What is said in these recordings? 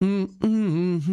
Mm-mm-hmm.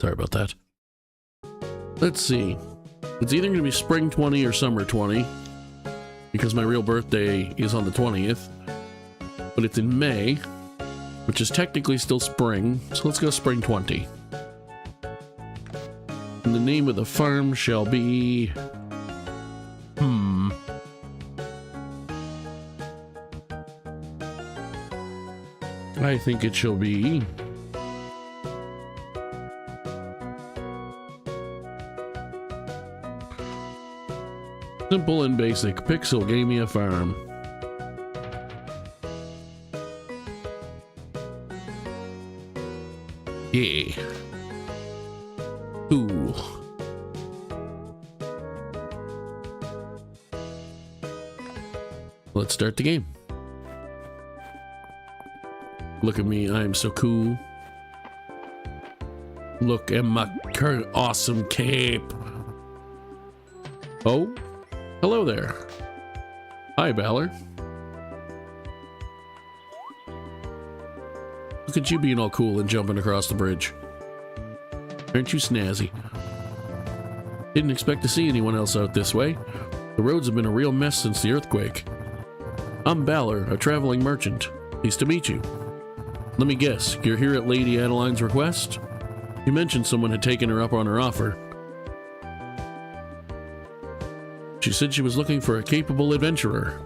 Sorry about that. Let's see. It's either going to be spring 20 or summer 20, because my real birthday is on the 20th, but it's in May, which is technically still spring, so let's go spring 20. And the name of the farm shall be... I think it shall be... Simple and basic. Pixel gave me a farm. Yeah. Cool. Let's start the game. Look at me, I am so cool. Look at my awesome cape. Oh, hello there. Hi, Balor. Look at you being all cool and jumping across the bridge. Aren't you snazzy? Didn't expect to see anyone else out this way. The roads have been a real mess since the earthquake. I'm Balor, a traveling merchant. Pleased to meet you. Let me guess, you're here at Lady Adeline's request? You mentioned someone had taken her up on her offer. She said she was looking for a capable adventurer.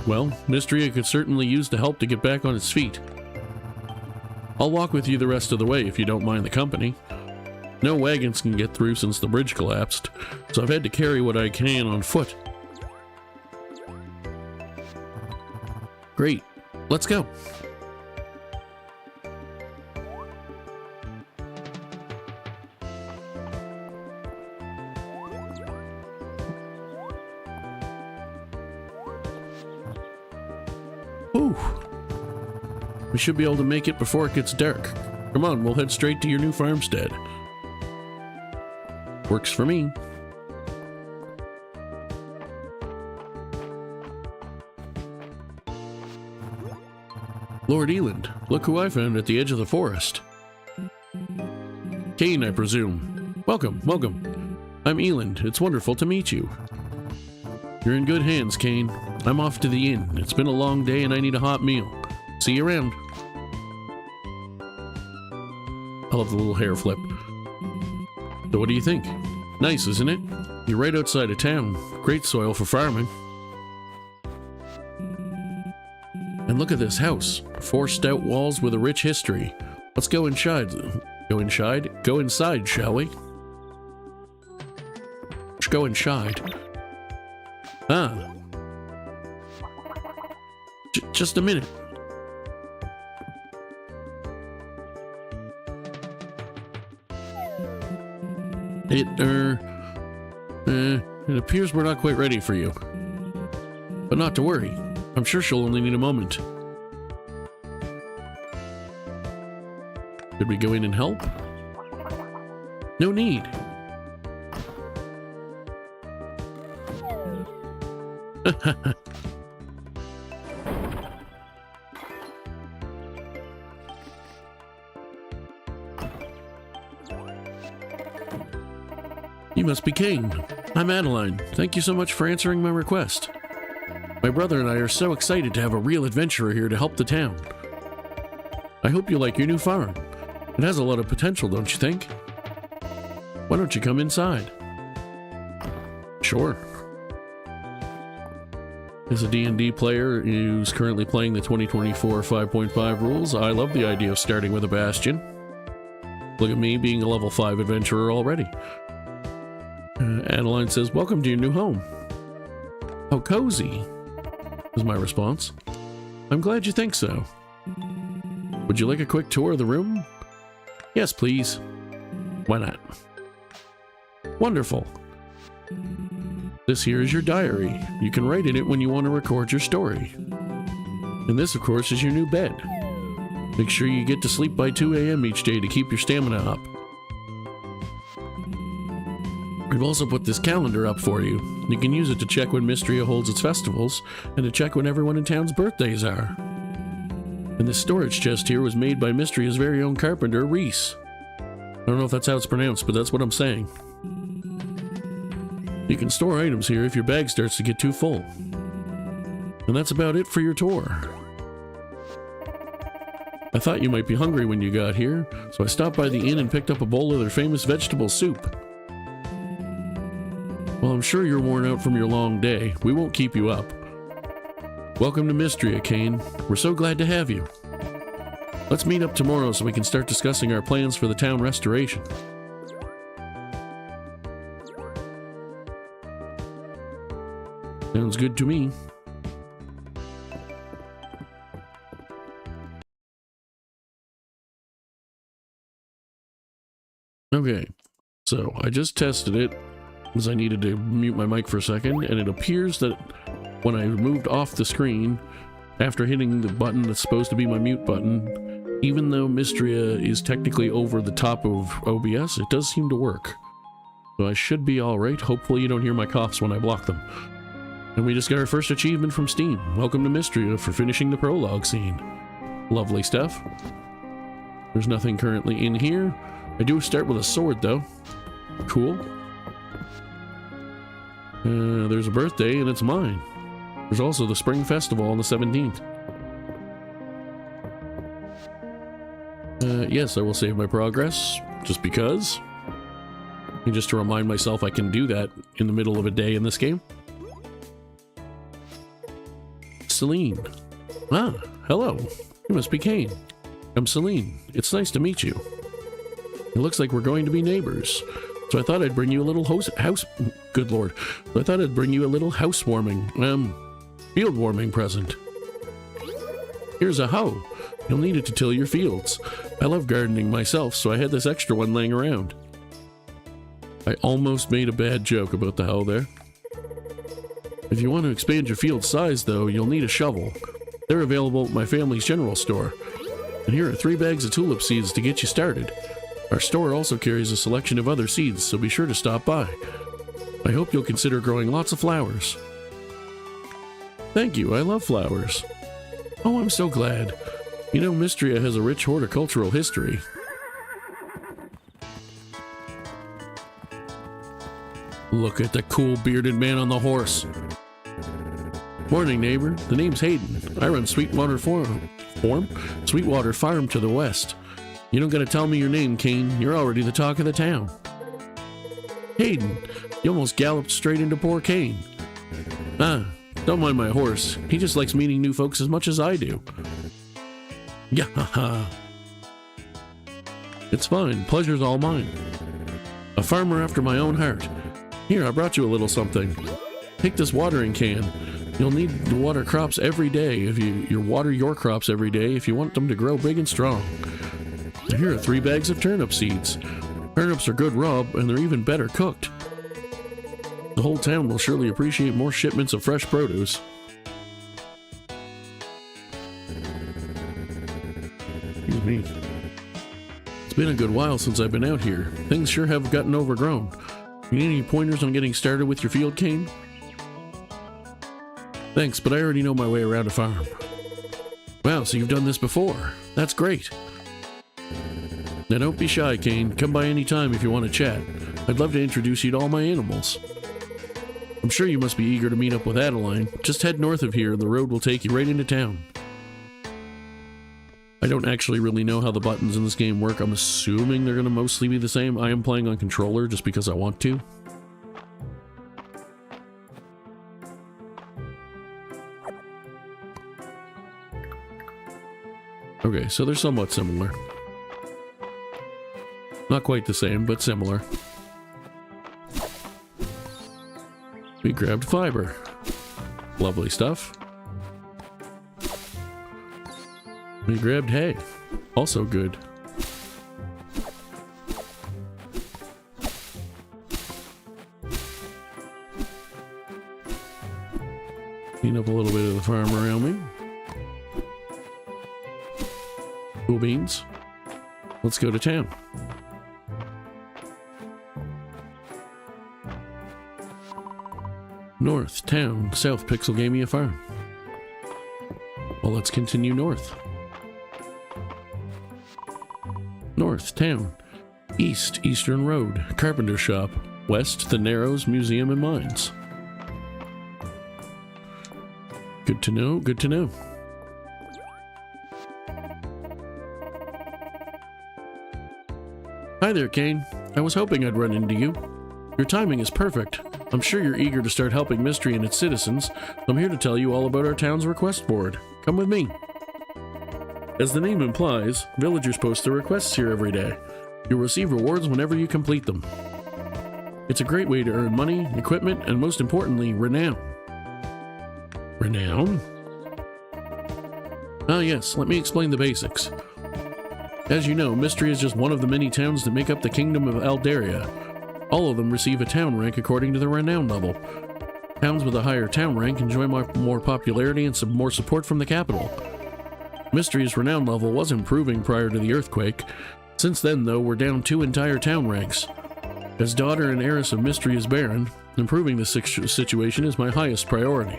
Well, Mistria could certainly use the help to get back on its feet. I'll walk with you the rest of the way if you don't mind the company. No wagons can get through since the bridge collapsed, so I've had to carry what I can on foot. Great. Let's go. Whew. We should be able to make it before it gets dark. Come on, we'll head straight to your new farmstead. Works for me. Lord Eland, look who I found at the edge of the forest. Kane, I presume. Welcome, welcome. I'm Eland. It's wonderful to meet you. You're in good hands, Kane. I'm off to the inn. It's been a long day and I need a hot meal. See you around. I love the little hair flip. So what do you think? Nice, isn't it? You're right outside of town. Great soil for farming. And look at this house. 4 stout walls with a rich history. Let's go inside. Go inside? Go inside, shall we? Let's go inside. Ah. Just a minute. It appears we're not quite ready for you. But not to worry. I'm sure she'll only need a moment. Should we go in and help? No need. You must be Kane. I'm Adeline. Thank you so much for answering my request. My brother and I are so excited to have a real adventurer here to help the town. I hope you like your new farm. It has a lot of potential, don't you think? Why don't you come inside? Sure. As a D&D player who's currently playing the 2024 5.5 rules, I love the idea of starting with a bastion. Look at me being a level 5 adventurer already. Adeline says, welcome to your new home. How cozy, was my response. I'm glad you think so. Would you like a quick tour of the room? Yes, please. Why not? Wonderful. This here is your diary. You can write in it when you want to record your story. And this, of course, is your new bed. Make sure you get to sleep by 2 a.m. each day to keep your stamina up. We've also put this calendar up for you. You can use it to check when Mistria holds its festivals, and to check when everyone in town's birthdays are. And this storage chest here was made by Mistria's very own carpenter, Reese. I don't know if that's how it's pronounced, but that's what I'm saying. You can store items here if your bag starts to get too full. And that's about it for your tour. I thought you might be hungry when you got here, so I stopped by the inn and picked up a bowl of their famous vegetable soup. Well, I'm sure you're worn out from your long day. We won't keep you up. Welcome to Mistria, Kane. We're so glad to have you. Let's meet up tomorrow so we can start discussing our plans for the town restoration. Sounds good to me. Okay, so I just tested it because I needed to mute my mic for a second, and it appears that when I moved off the screen after hitting the button that's supposed to be my mute button, even though Mistria is technically over the top of OBS, it does seem to work. So I should be alright. Hopefully you don't hear my coughs when I block them. And we just got our first achievement from Steam. Welcome to Mistria for finishing the prologue scene. Lovely stuff. There's nothing currently in here. I do start with a sword though. Cool. There's a birthday and it's mine. There's also the Spring Festival on the 17th. Yes, I will save my progress, just because. And just to remind myself I can do that in the middle of a day in this game. Celine. Ah, hello. You must be Kane. I'm Celine. It's nice to meet you. It looks like we're going to be neighbors. So I thought I'd bring you a little good lord. So I thought I'd bring you a little housewarming, field warming present. Here's a hoe. You'll need it to till your fields. I love gardening myself, so I had this extra one laying around. I almost made a bad joke about the hoe there. If you want to expand your field size, though, you'll need a shovel. They're available at my family's general store. And here are 3 bags of tulip seeds to get you started. Our store also carries a selection of other seeds, so be sure to stop by. I hope you'll consider growing lots of flowers. Thank you, I love flowers. Oh, I'm so glad. You know, Mistria has a rich horticultural history. Look at the cool bearded man on the horse. Morning, neighbor. The name's Hayden. I run Sweetwater Farm to the west. You don't gotta tell me your name, Kane. You're already the talk of the town. Hayden, you almost galloped straight into poor Kane. Ah, don't mind my horse. He just likes meeting new folks as much as I do. Yahaha. It's fine. Pleasure's all mine. A farmer after my own heart. Here, I brought you a little something. Take this watering can. You'll need to water crops every day if you water your crops every day if you want them to grow big and strong. Here are 3 bags of turnip seeds. Turnips are good raw, and they're even better cooked. The whole town will surely appreciate more shipments of fresh produce. Excuse me. It's been a good while since I've been out here. Things sure have gotten overgrown. You need any pointers on getting started with your field, Kane? Thanks, but I already know my way around a farm. Wow, so you've done this before. That's great. Now don't be shy, Kane. Come by any time if you want to chat. I'd love to introduce you to all my animals. I'm sure you must be eager to meet up with Adeline. Just head north of here and the road will take you right into town. I don't actually really know how the buttons in this game work. I'm assuming they're going to mostly be the same. I am playing on controller just because I want to. Okay, so they're somewhat similar. Not quite the same, but similar. We grabbed fiber. Lovely stuff. We grabbed hay. Also good. Clean up a little bit of the farm around me. Cool beans. Let's go to town. North, town, South Pixel Gamia Farm. Well, let's continue north. North, town. East, Eastern Road, carpenter shop. West, the Narrows, museum and mines. Good to know, good to know. Hi there, Kane. I was hoping I'd run into you. Your timing is perfect. I'm sure you're eager to start helping Mistria and its citizens, so I'm here to tell you all about our town's request board. Come with me. As the name implies, villagers post their requests here every day. You'll receive rewards whenever you complete them. It's a great way to earn money, equipment, and most importantly, renown. Renown? Ah yes, let me explain the basics. As you know, Mistria is just one of the many towns that make up the Kingdom of Aldaria. All of them receive a town rank according to their renown level. Towns with a higher town rank enjoy more popularity and some more support from the capital. Mistria's renown level was improving prior to the earthquake. Since then, though, we're down 2 entire town ranks. As daughter and heiress of Mistria's Baron, improving this situation is my highest priority.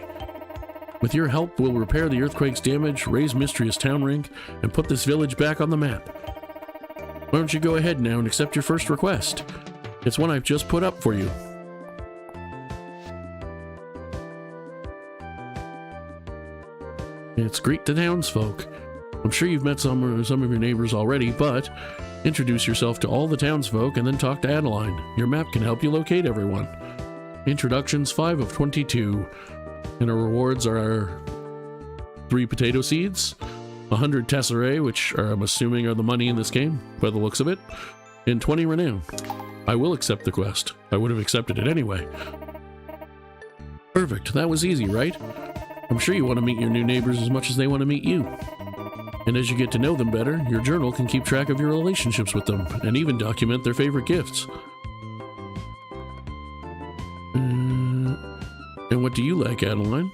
With your help, we'll repair the earthquake's damage, raise Mistria's town rank, and put this village back on the map. Why don't you go ahead now and accept your first request? It's one I've just put up for you. It's greet the townsfolk. I'm sure you've met some of your neighbors already, but introduce yourself to all the townsfolk and then talk to Adeline. Your map can help you locate everyone. Introductions 5 of 22. And our rewards are 3 potato seeds, 100 tesserae, which I'm assuming are the money in this game, by the looks of it, and 20 renown. I will accept the quest. I would have accepted it anyway. Perfect. That was easy, right? I'm sure you want to meet your new neighbors as much as they want to meet you. And as you get to know them better, your journal can keep track of your relationships with them, and even document their favorite gifts. And what do you like, Adeline?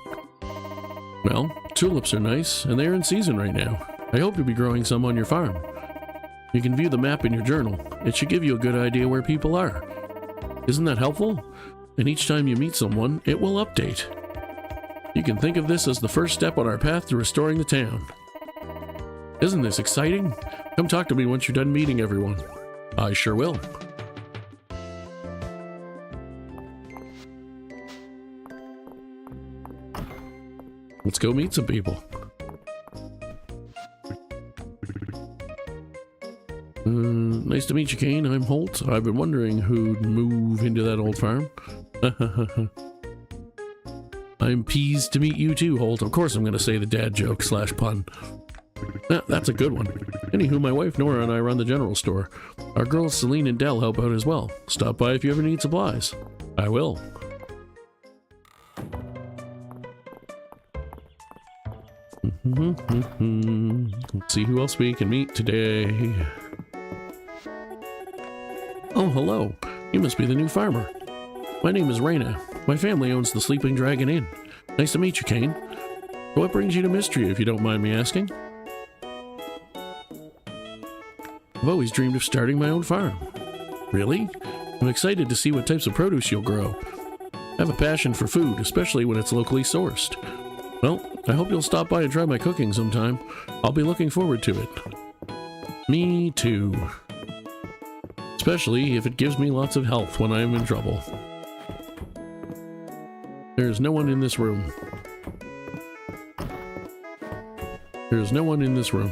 Well, tulips are nice, and they're in season right now. I hope you'll be growing some on your farm. You can view the map in your journal. It should give you a good idea where people are. Isn't that helpful? And each time you meet someone, it will update. You can think of this as the first step on our path to restoring the town. Isn't this exciting? Come talk to me once you're done meeting everyone. I sure will. Let's go meet some people. Nice to meet you, Kane. I'm Holt. I've been wondering who'd move into that old farm. I'm pleased to meet you too, Holt. Of course I'm going to say the dad joke / pun. That's a good one. Anywho, my wife Nora and I run the general store. Our girls Celine and Dell help out as well. Stop by if you ever need supplies. I will. Let's see who else we can meet today. Oh, hello. You must be the new farmer. My name is Raina. My family owns the Sleeping Dragon Inn. Nice to meet you, Kane. What brings you to Mistria, if you don't mind me asking? I've always dreamed of starting my own farm. Really? I'm excited to see what types of produce you'll grow. I have a passion for food, especially when it's locally sourced. Well, I hope you'll stop by and try my cooking sometime. I'll be looking forward to it. Me too. Especially if it gives me lots of health when I am in trouble. There's no one in this room. There's no one in this room.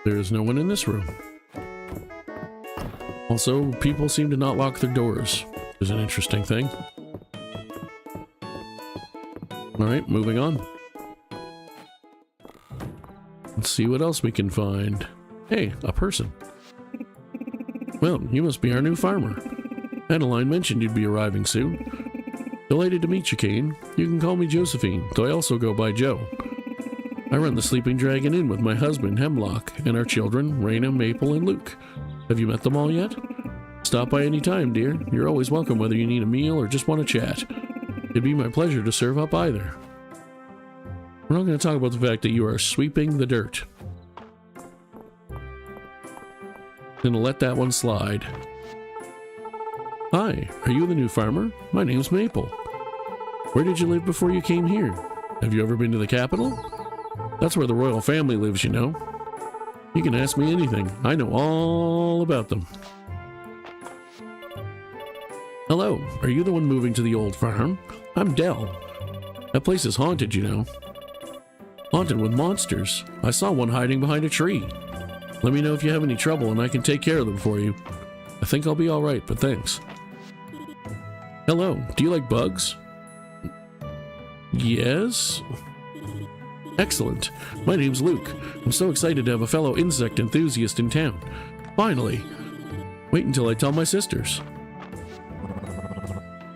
There's no one in this room. Also, people seem to not lock their doors. Is an interesting thing. Alright, moving on. Let's see what else we can find. Hey, a person. Well, you must be our new farmer. Adeline mentioned you'd be arriving soon. Delighted to meet you, Kane. You can call me Josephine, though I also go by Joe. I run the Sleeping Dragon Inn with my husband, Hemlock, and our children, Raina, Maple, and Luke. Have you met them all yet? Stop by any time, dear. You're always welcome whether you need a meal or just want to chat. It'd be my pleasure to serve up either. We're not going to talk about the fact that you are sweeping the dirt. Gonna let that one slide. Hi, are you the new farmer? My name's Maple. Where did you live before you came here? Have you ever been to the capital? That's where the royal family lives, you know. You can ask me anything. I know all about them. Hello, are you the one moving to the old farm? I'm Dell. That place is haunted, you know. Haunted with monsters. I saw one hiding behind a tree. Let me know if you have any trouble and I can take care of them for you. I think I'll be alright, but thanks. Hello, do you like bugs? Yes? Excellent. My name's Luke. I'm so excited to have a fellow insect enthusiast in town. Finally. Wait until I tell my sisters.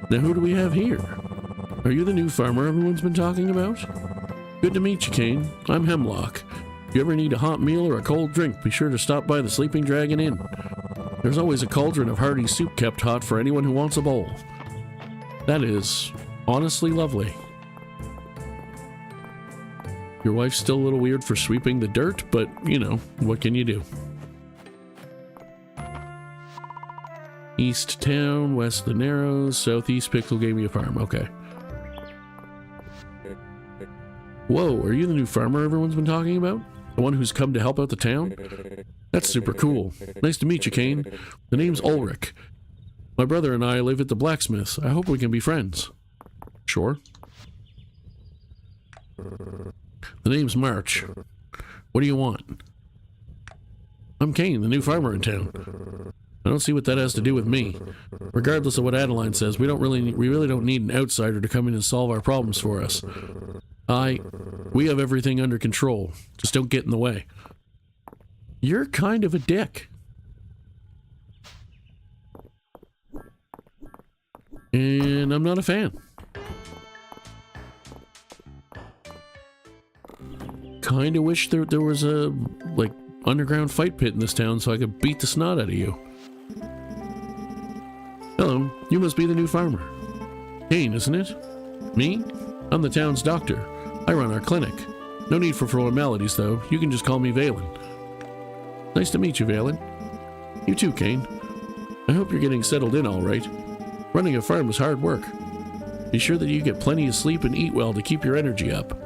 Now who do we have here? Are you the new farmer everyone's been talking about? Good to meet you, Kane. I'm Hemlock. If you ever need a hot meal or a cold drink, be sure to stop by the Sleeping Dragon Inn. There's always a cauldron of hearty soup kept hot for anyone who wants a bowl. That is honestly lovely. Your wife's still a little weird for sweeping the dirt, but, you know, what can you do? East Town, west the Narrows, southeast Pixelgamia Farm. Okay. Whoa, are you the new farmer everyone's been talking about? The one who's come to help out the town? That's super cool. Nice to meet you, Kane. The name's Ulrich. My brother and I live at the blacksmith's. I hope we can be friends. Sure. The name's March. What do you want? I'm Kane, the new farmer in town. I don't see what that has to do with me. Regardless of what Adeline says, we really don't need an outsider to come in and solve our problems for us. We have everything under control. Just don't get in the way. You're kind of a dick. And I'm not a fan. Kinda wish there was a, like, underground fight pit in this town so I could beat the snot out of you. Hello, you must be the new farmer. Kane, isn't it? Me? I'm the town's doctor. I run our clinic. No need for formalities, though. You can just call me Valen. Nice to meet you, Valen. You too, Kane. I hope you're getting settled in all right. Running a farm is hard work. Be sure that you get plenty of sleep and eat well to keep your energy up.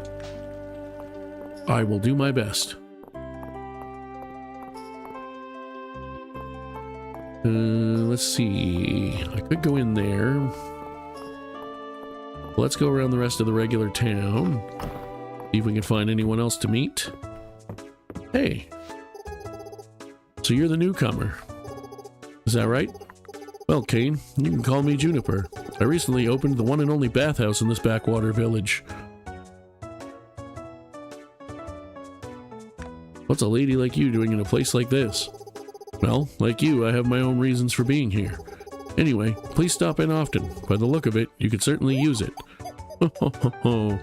I will do my best. Let's see. I could go in there. Let's go around the rest of the regular town. See if we can find anyone else to meet. Hey. So you're the newcomer. Is that right? Well, Kane, you can call me Juniper. I recently opened the one and only bathhouse in this backwater village. What's a lady like you doing in a place like this? Well, like you, I have my own reasons for being here. Anyway, please stop in often. By the look of it, you could certainly use it. Well,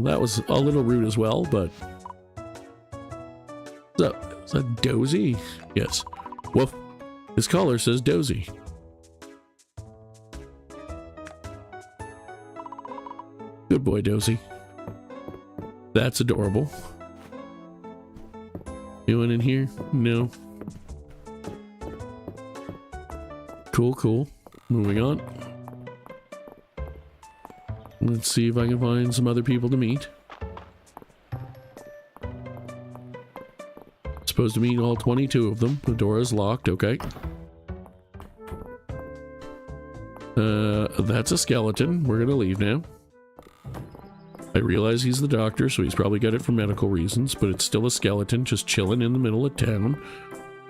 that was a little rude as well, but... Is that Dozy? Yes. Woof. His collar says Dozy. Good boy, Dozy. That's adorable. Anyone in here? No. Cool. Moving on. Let's see if I can find some other people to meet. Supposed to meet all 22 of them. The door is locked, okay. That's a skeleton. We're gonna leave now. I realize he's the doctor, so he's probably got it for medical reasons, but it's still a skeleton just chilling in the middle of town,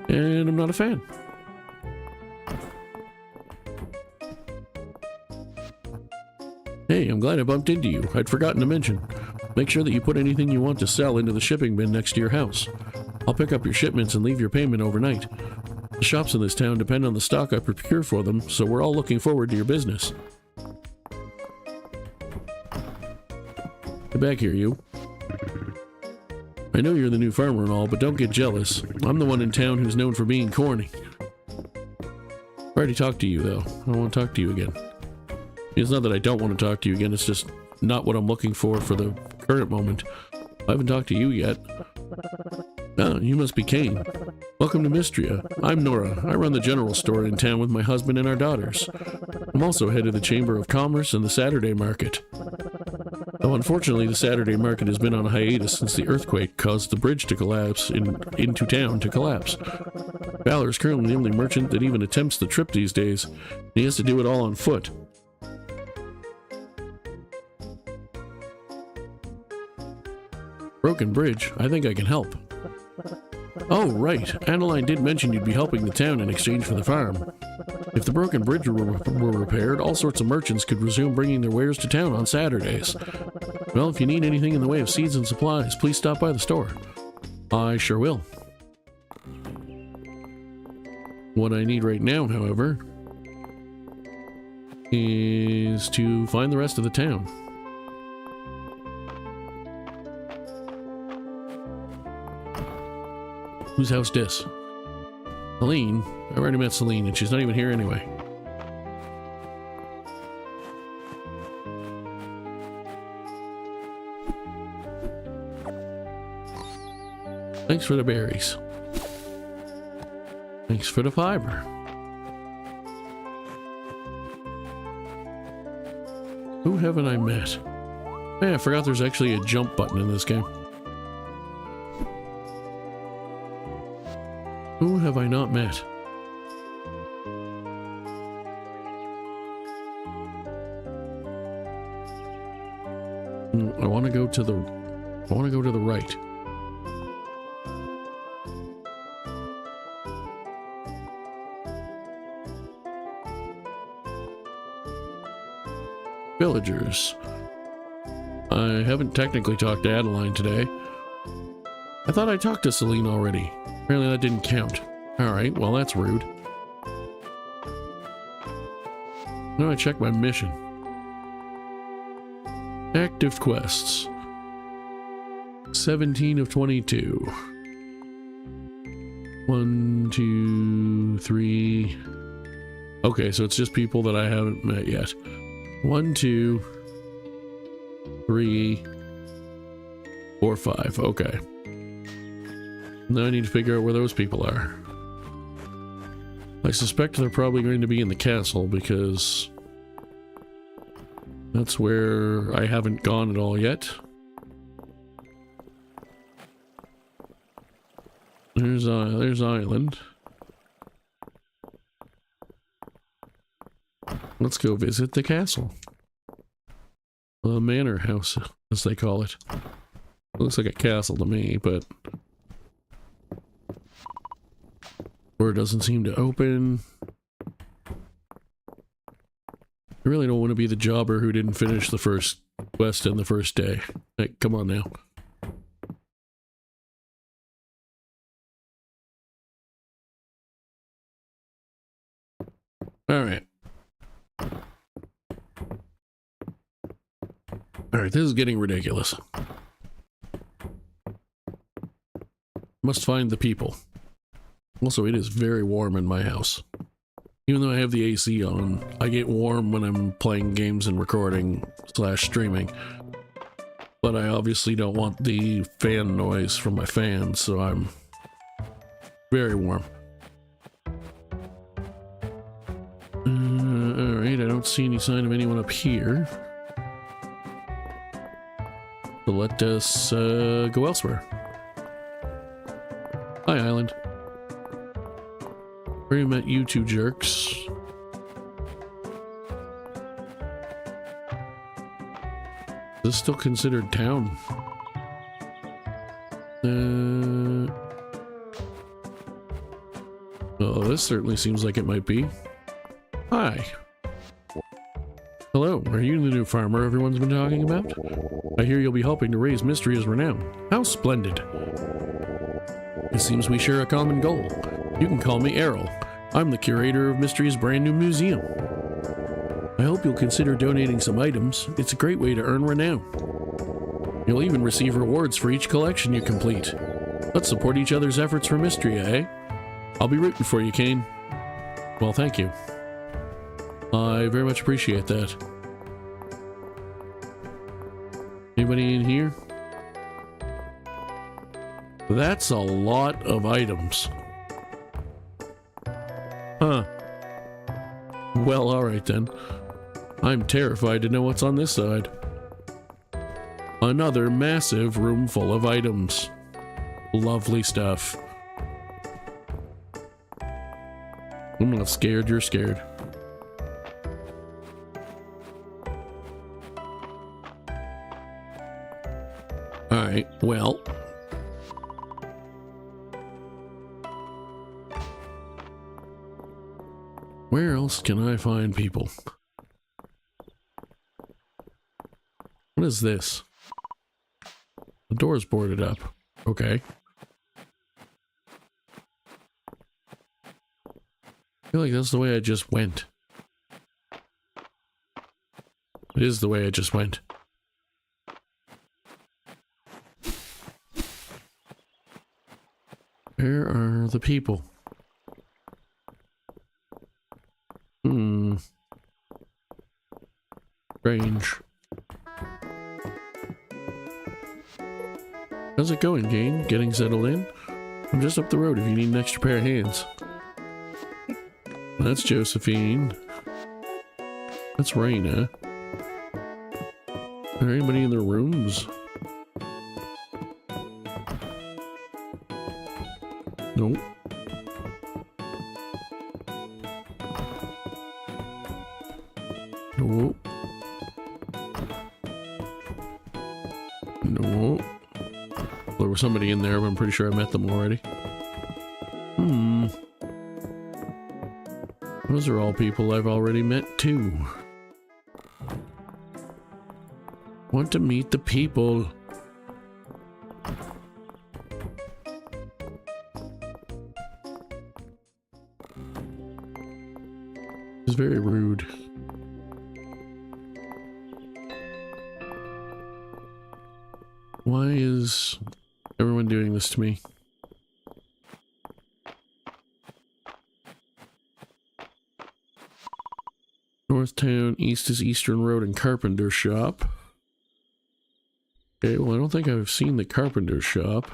and I'm not a fan. Hey, I'm glad I bumped into you. I'd forgotten to mention. Make sure that you put anything you want to sell into the shipping bin next to your house. I'll pick up your shipments and leave your payment overnight. The shops in this town depend on the stock I procure for them, so we're all looking forward to your business. Get back here, you. I know you're the new farmer and all, but don't get jealous. I'm the one in town who's known for being corny. I already talked to you, though. I don't want to talk to you again. It's not that I don't want to talk to you again, it's just not what I'm looking for the current moment. I haven't talked to you yet. Ah, you must be Kane. Welcome to Mistria. I'm Nora. I run the general store in town with my husband and our daughters. I'm also head of the Chamber of Commerce and the Saturday Market. Though unfortunately the Saturday market has been on a hiatus since the earthquake caused the bridge to collapse into town to collapse. Valor is currently the only merchant that even attempts the trip these days. He has to do it all on foot. Broken bridge? I think I can help. Oh, right. Adeline did mention you'd be helping the town in exchange for the farm. If the broken bridge were repaired, all sorts of merchants could resume bringing their wares to town on Saturdays. Well, if you need anything in the way of seeds and supplies, please stop by the store. I sure will. What I need right now, however, is to find the rest of the town. Whose house this? Celine? I already met Celine and she's not even here anyway. Thanks for the berries. Thanks for the fiber. Who haven't I met? Hey, I forgot there's actually a jump button in this game. Who have I not met? I want to go to the right. Villagers. I haven't technically talked to Adeline today. I thought I talked to Celine already. Apparently that didn't count. Alright, well that's rude. Now I check my mission. Active quests. 17 of 22. 1, 2, 3. Okay, so it's just people that I haven't met yet. 1, 2, 3, 4, 5. Okay. Now I need to figure out where those people are. I suspect they're probably going to be in the castle because that's where I haven't gone at all yet. There's Island. Let's go visit the castle. The manor house, as they call it. Looks like a castle to me, but door doesn't seem to open. I really don't want to be the jobber who didn't finish the first quest in the first day. Hey, come on now. Alright. Alright, this is getting ridiculous. Must find the people. Also, it is very warm in my house. Even though I have the AC on, I get warm when I'm playing games and recording / streaming. But I obviously don't want the fan noise from my fans, so I'm very warm. Alright, I don't see any sign of anyone up here. So let us go elsewhere. Hi, Island. Already met you two jerks. Is this still considered town? Oh, this certainly seems like it might be. Hi. Hello, are you the new farmer everyone's been talking about? I hear you'll be helping to raise Mistria's renown. How splendid. It seems we share a common goal. You can call me Errol. I'm the curator of Mistria's brand new museum. I hope you'll consider donating some items. It's a great way to earn renown. You'll even receive rewards for each collection you complete. Let's support each other's efforts for Mistria, eh? I'll be rooting for you, Kane. Well, thank you. I very much appreciate that. Anybody in here? That's a lot of items. Huh. Well, alright then. I'm terrified to know what's on this side. Another massive room full of items. Lovely stuff. I'm not scared, you're scared. Alright, well. Where else can I find people? What is this? The door's boarded up. Okay. I feel like that's the way I just went. It is the way I just went. Where are the people? Strange. How's it going, gang? Getting settled in? I'm just up the road if you need an extra pair of hands. That's Josephine. That's Raina. Is there anybody in their rooms? Nope. Nope. Nope. There was somebody in there, but I'm pretty sure I met them already. Those are all people I've already met too. Want to meet the people. It's very rude. Why is everyone doing this to me? North Town, east is Eastern Road and Carpenter Shop. Okay, well I don't think I've seen the Carpenter Shop.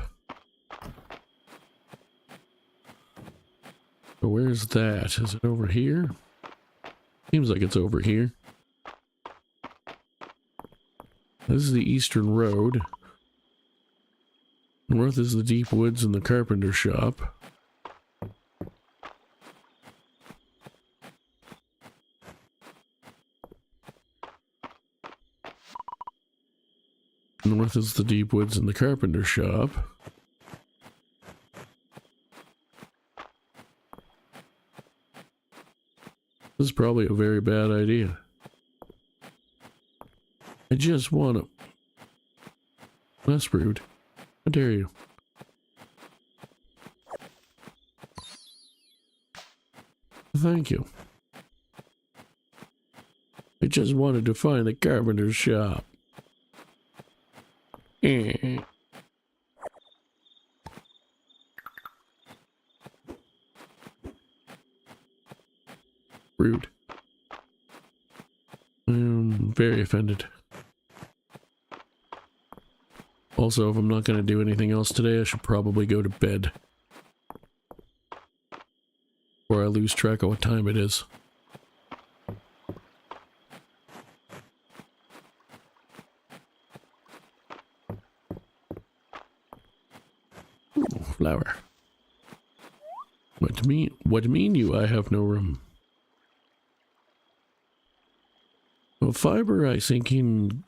So where's that? Is it over here? Seems like it's over here. This is the Eastern Road. North is the Deep Woods and the Carpenter Shop. North is the Deep Woods and the Carpenter Shop. This is probably a very bad idea. I just want to... That's rude. How dare you? Thank you. I just wanted to find the carpenter's shop. Rude. I'm very offended. Also, if I'm not going to do anything else today, I should probably go to bed. Before I lose track of what time it is. Ooh, flower. What mean you? I have no room. Well, fiber I think can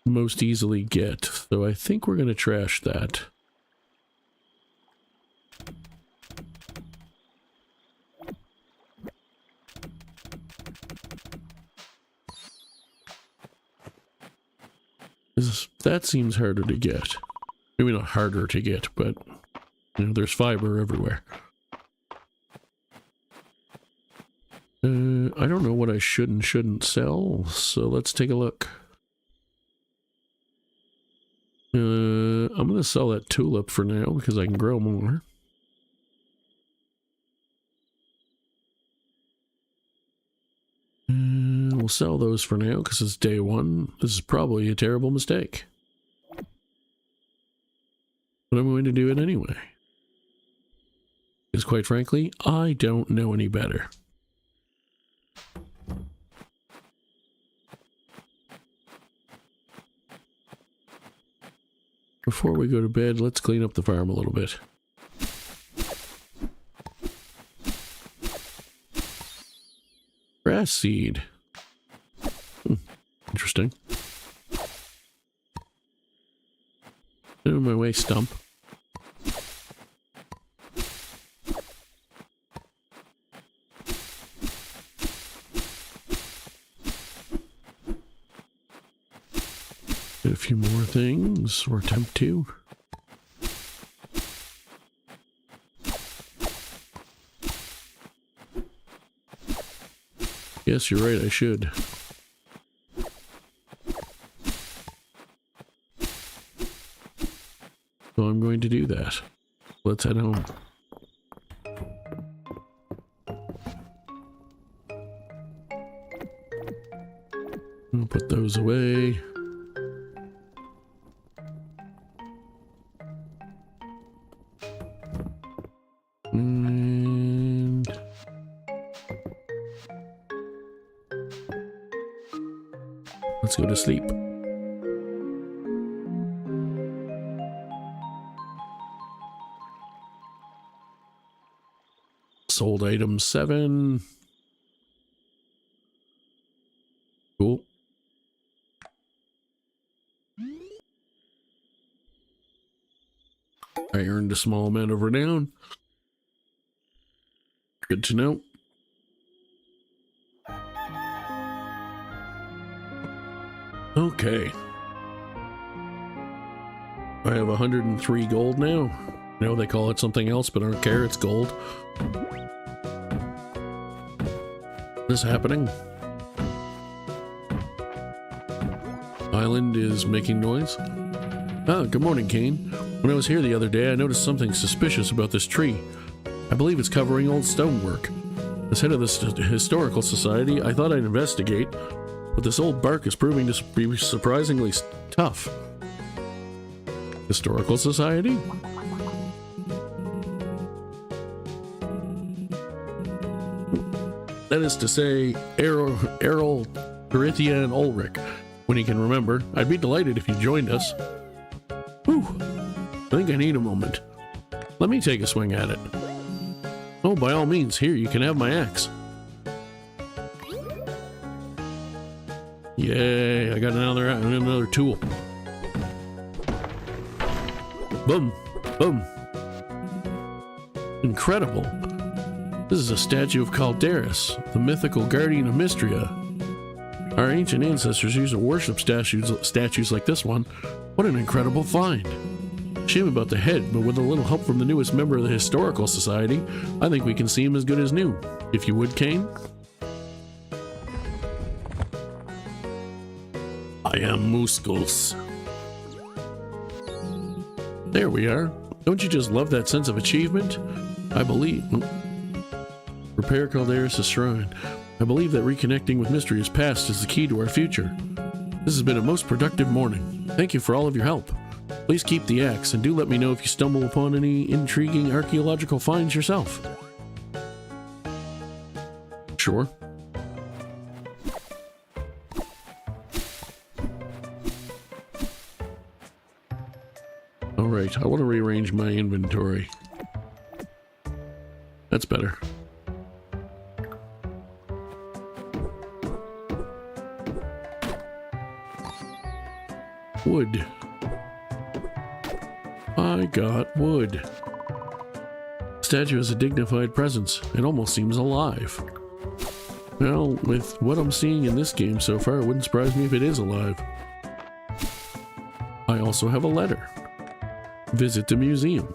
most easily get, so I think we're going to trash that. That seems harder to get. Maybe not harder to get, but you know, there's fiber everywhere. I don't know what I should and shouldn't sell, so let's take a look. I'm going to sell that tulip for now because I can grow more. We'll sell those for now because it's day one. This is probably a terrible mistake. But I'm going to do it anyway. Because quite frankly, I don't know any better. Before we go to bed, let's clean up the farm a little bit. Grass seed. Interesting. On my way, stump. Did a few more things, or attempt to. Yes, you're right, I should. So I'm going to do that. Let's head home. I'll put those away. And let's go to sleep. Sold item 7. Cool. I earned a small amount of renown. Good to know. Okay. I have 103 gold now. I know they call it something else, but I don't care. It's gold. This happening? Island is making noise. Ah, good morning, Kane. When I was here the other day, I noticed something suspicious about this tree. I believe it's covering old stonework. As head of the Historical Society, I thought I'd investigate, but this old bark is proving to be surprisingly tough. Historical Society? That is to say, Errol, Dorithia, and Ulrich. When you can remember, I'd be delighted if you joined us. Whew. I think I need a moment. Let me take a swing at it. Oh, by all means, here, you can have my axe. Yay, I got another tool. Boom, boom. Incredible. This is a statue of Calderis, the mythical guardian of Mistria. Our ancient ancestors used to worship statues like this one. What an incredible find. Shame about the head, but with a little help from the newest member of the Historical Society, I think we can see him as good as new. If you would, Kane? I am Muscles. There we are. Don't you just love that sense of achievement? I believe... Repair Calderis' shrine. I believe that reconnecting with Mistria's past is the key to our future. This has been a most productive morning. Thank you for all of your help. Please keep the axe, and do let me know if you stumble upon any intriguing archaeological finds yourself. Sure. Alright, I want to rearrange my inventory. That's better. Wood. I got wood. Statue has a dignified presence. It almost seems alive. Well, with what I'm seeing in this game so far, it wouldn't surprise me if it is alive. I also have a letter. Visit the museum.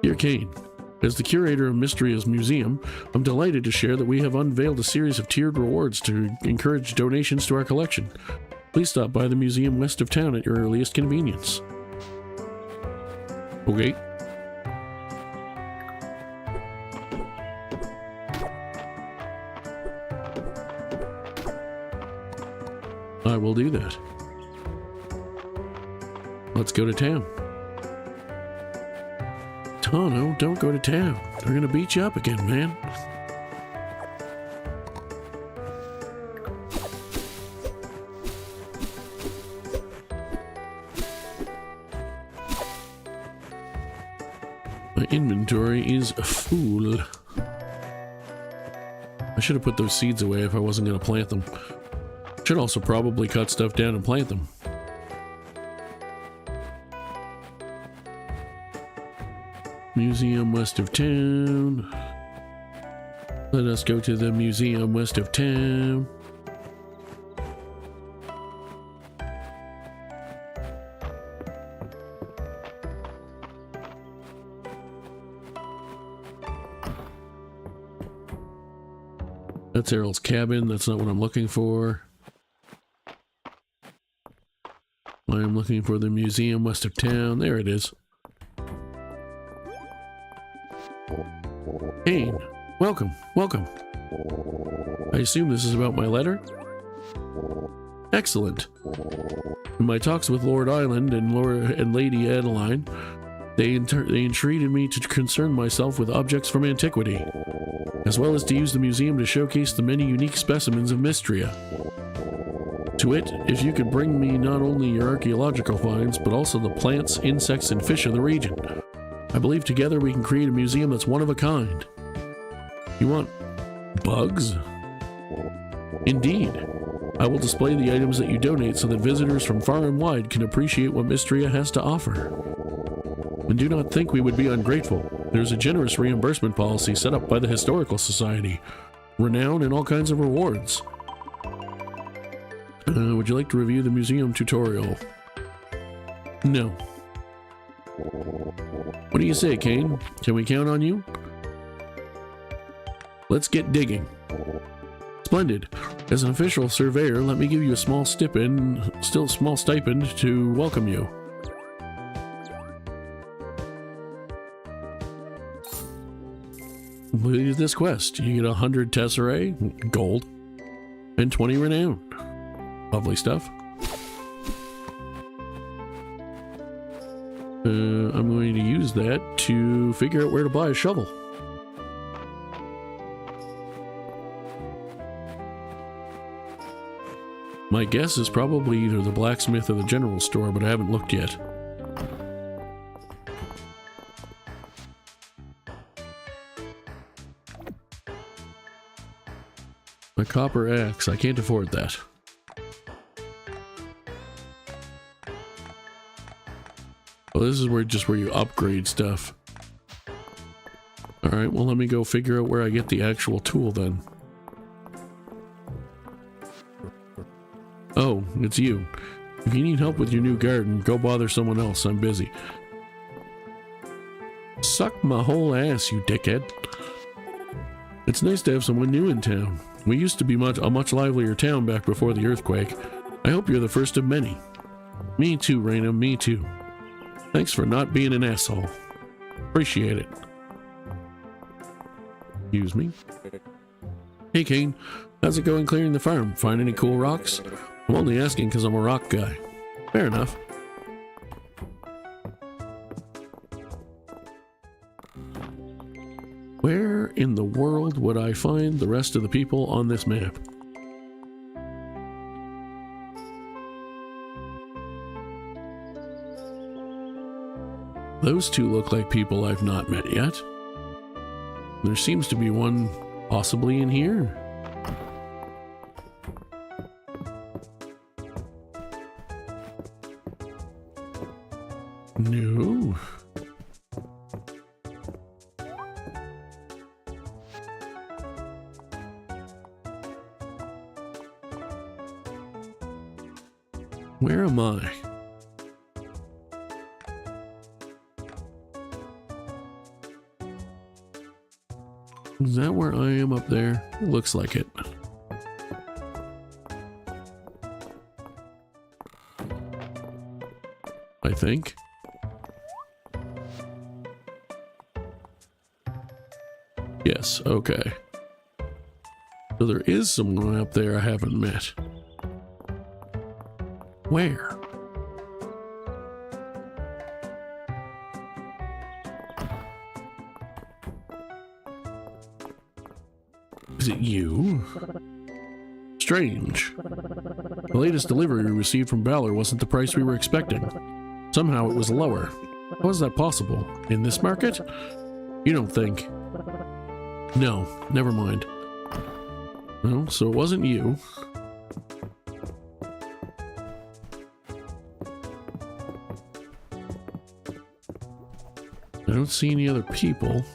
Dear Kane, as the curator of Mistria's museum, I'm delighted to share that we have unveiled a series of tiered rewards to encourage donations to our collection. Please stop by the museum west of town at your earliest convenience. Okay. I will do that. Let's go to town. Tano, don't go to town. They're gonna beat you up again, man. inventory is full. I should have put those seeds away if I wasn't going to plant them. Should also probably cut stuff down and plant them. Museum west of town. Let us go to the museum west of town. That's Errol's cabin. That's not what I'm looking for. I am looking for the museum west of town. There it is. Hey, welcome, welcome. I assume this is about my letter? Excellent. In my talks with Lord Island and Lady Adeline, they entreated me to concern myself with objects from antiquity, as well as to use the museum to showcase the many unique specimens of Mistria. To it, if you could bring me not only your archaeological finds, but also the plants, insects, and fish of the region, I believe together we can create a museum that's one of a kind. You want bugs? Indeed. I will display the items that you donate so that visitors from far and wide can appreciate what Mistria has to offer. And do not think we would be ungrateful. There's a generous reimbursement policy set up by the Historical Society, renown, and all kinds of rewards. Would you like to review the museum tutorial? No. What do you say, Kane? Can we count on you? Let's get digging. Splendid. As an official surveyor, let me give you a small stipend to welcome you. Completed this quest. You get 100 tesserae, gold, and 20 renown. Lovely stuff. I'm going to use that to figure out where to buy a shovel. My guess is probably either the blacksmith or the general store, but I haven't looked yet. A copper axe. I can't afford that. Well, this is where you upgrade stuff. Alright, well let me go figure out where I get the actual tool then. Oh, it's you. If you need help with your new garden, go bother someone else. I'm busy. Suck my whole ass, you dickhead. It's nice to have someone new in town. We used to be a much livelier town back before the earthquake. I hope you're the first of many. Me too, Raina, me too. Thanks for not being an asshole. Appreciate it. Excuse me. Hey, Kane. How's it going clearing the farm? Find any cool rocks? I'm only asking because I'm a rock guy. Fair enough. Where in the world would I find the rest of the people on this map? Those two look like people I've not met yet. There seems to be one possibly in here. No. Where am I? Is that where I am up there? It looks like it. I think. Yes, okay. So there is someone up there I haven't met. Where? Is it you? Strange. The latest delivery we received from Valor wasn't the price we were expecting. Somehow it was lower. How is that possible? In this market? You don't think? No, never mind. Well, so it wasn't you. I don't see any other people.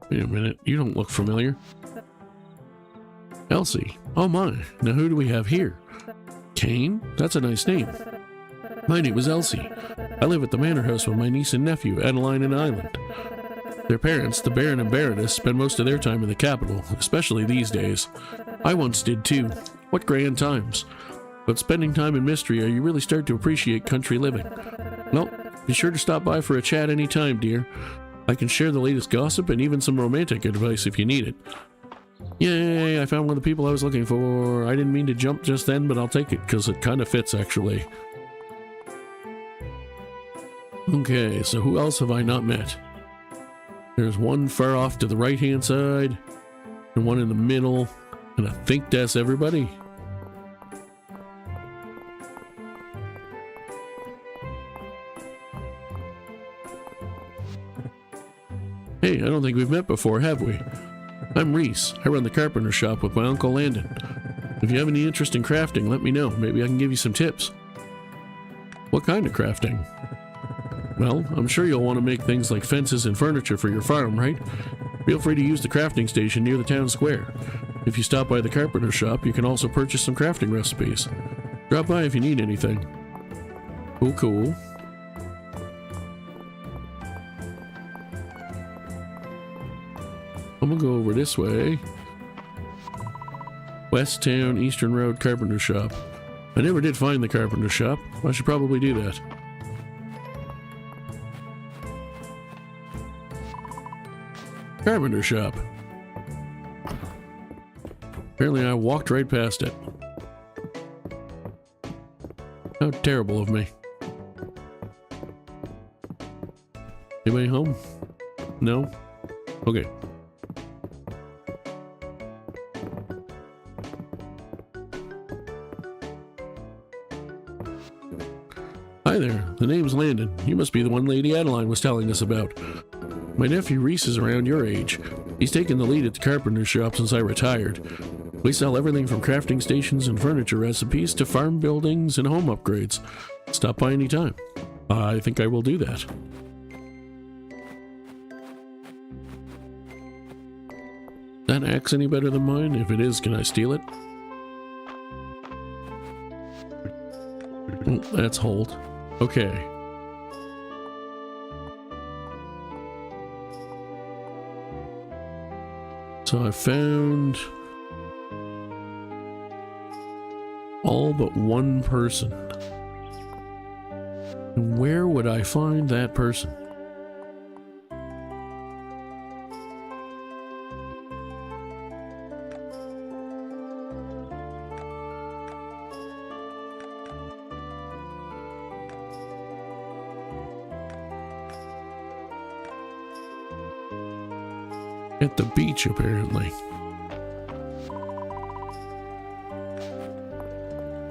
Wait a minute, you don't look familiar. Elsie. Oh my, now who do we have here? Kane? That's a nice name. My name is Elsie. I live at the manor house with my niece and nephew, Adeline and Island. Their parents, the Baron and Baroness, spend most of their time in the capital, especially these days. I once did too. What grand times. But spending time in Mistria, you really start to appreciate country living. Well, be sure to stop by for a chat anytime, dear. I can share the latest gossip and even some romantic advice if you need it. Yay, I found one of the people I was looking for. I didn't mean to jump just then, but I'll take it, because it kind of fits, actually. Okay, so who else have I not met? There's one far off to the right-hand side, and one in the middle, and I think that's everybody. Hey, I don't think we've met before, have we? I'm Reese. I run the carpenter shop with my Uncle Landon. If you have any interest in crafting, let me know. Maybe I can give you some tips. What kind of crafting? Well, I'm sure you'll want to make things like fences and furniture for your farm, right? Feel free to use the crafting station near the town square. If you stop by the carpenter shop, you can also purchase some crafting recipes. Drop by if you need anything. Cool. I'm gonna go over this way. West Town, Eastern Road, Carpenter Shop. I never did find the carpenter shop. I should probably do that. Carpenter shop. Apparently I walked right past it. How terrible of me. Anybody home? No? Okay. Hi there, the name's Landon. You must be the one Lady Adeline was telling us about. My nephew Reese is around your age. He's taken the lead at the carpenter shop since I retired. We sell everything from crafting stations and furniture recipes to farm buildings and home upgrades. Stop by anytime. I think I will do that. That axe any better than mine? If it is, can I steal it? Oh, that's hold. Okay. So I found all but one person. And where would I find that person? At the beach, apparently.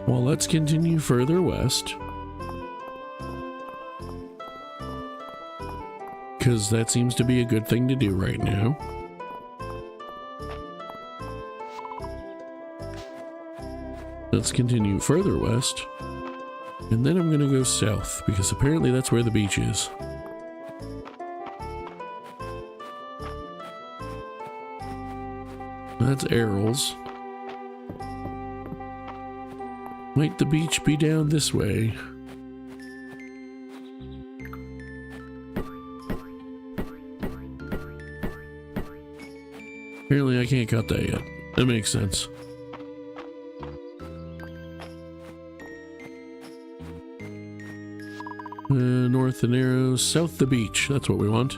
Well, let's continue further west. Because that seems to be a good thing to do right now. Let's continue further west. And then I'm going to go south, because apparently that's where the beach is. That's Errol's. Might the beach be down this way? Apparently I can't cut that yet. That makes sense. North the Narrows, south the beach. That's what we want.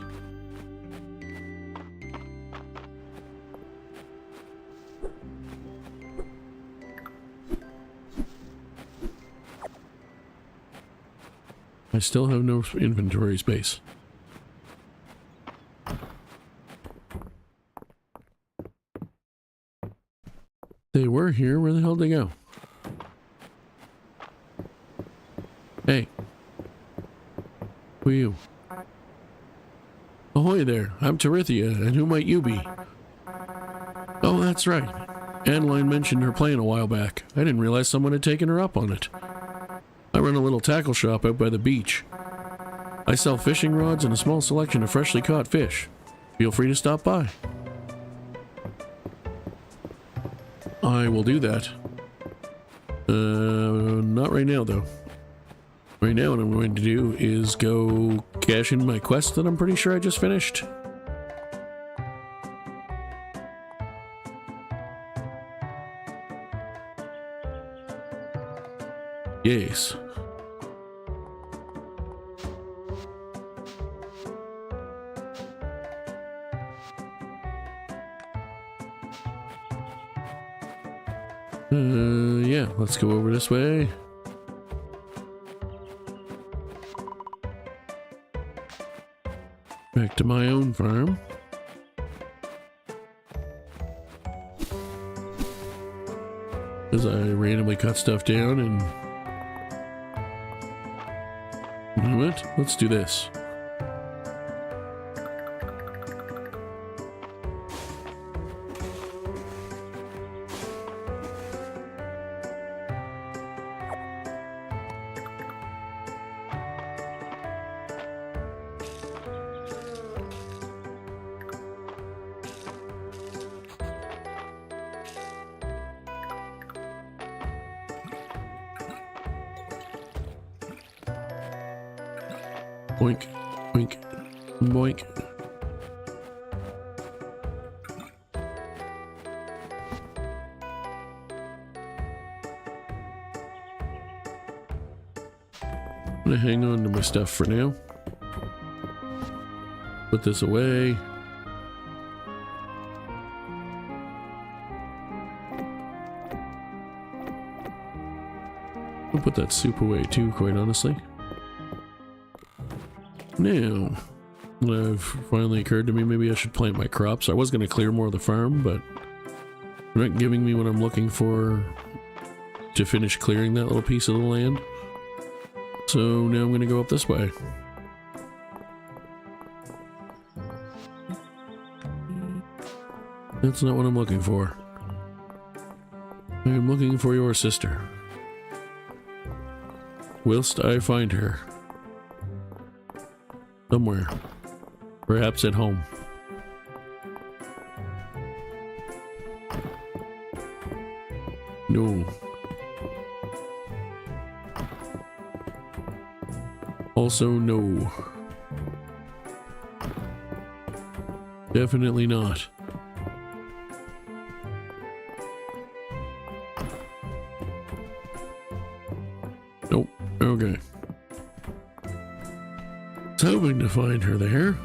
I still have no inventory space. They were here. Where the hell did they go? Who are you? Ahoy there, I'm Terithia, and who might you be? Oh, that's right. Adeline mentioned her plane a while back. I didn't realize someone had taken her up on it. I run a little tackle shop out by the beach. I sell fishing rods and a small selection of freshly caught fish. Feel free to stop by. I will do that. Not right now though. Right now what I'm going to do is go cash in my quest that I'm pretty sure I just finished. Yes. Yeah, let's go over this way. Back to my own farm. As I randomly cut stuff down and... You know what? Let's do this. Boink, boink, boink. I'm gonna hang on to my stuff for now. Put this away. I'll put that soup away too, quite honestly. Now, it finally occurred to me maybe I should plant my crops. I was going to clear more of the farm, but they're not giving me what I'm looking for to finish clearing that little piece of the land. So now I'm going to go up this way. That's not what I'm looking for. I'm looking for your sister. Whilst I find her. Somewhere. Perhaps at home. No. Also no. Definitely not. Nope. Okay. I was hoping to find her there.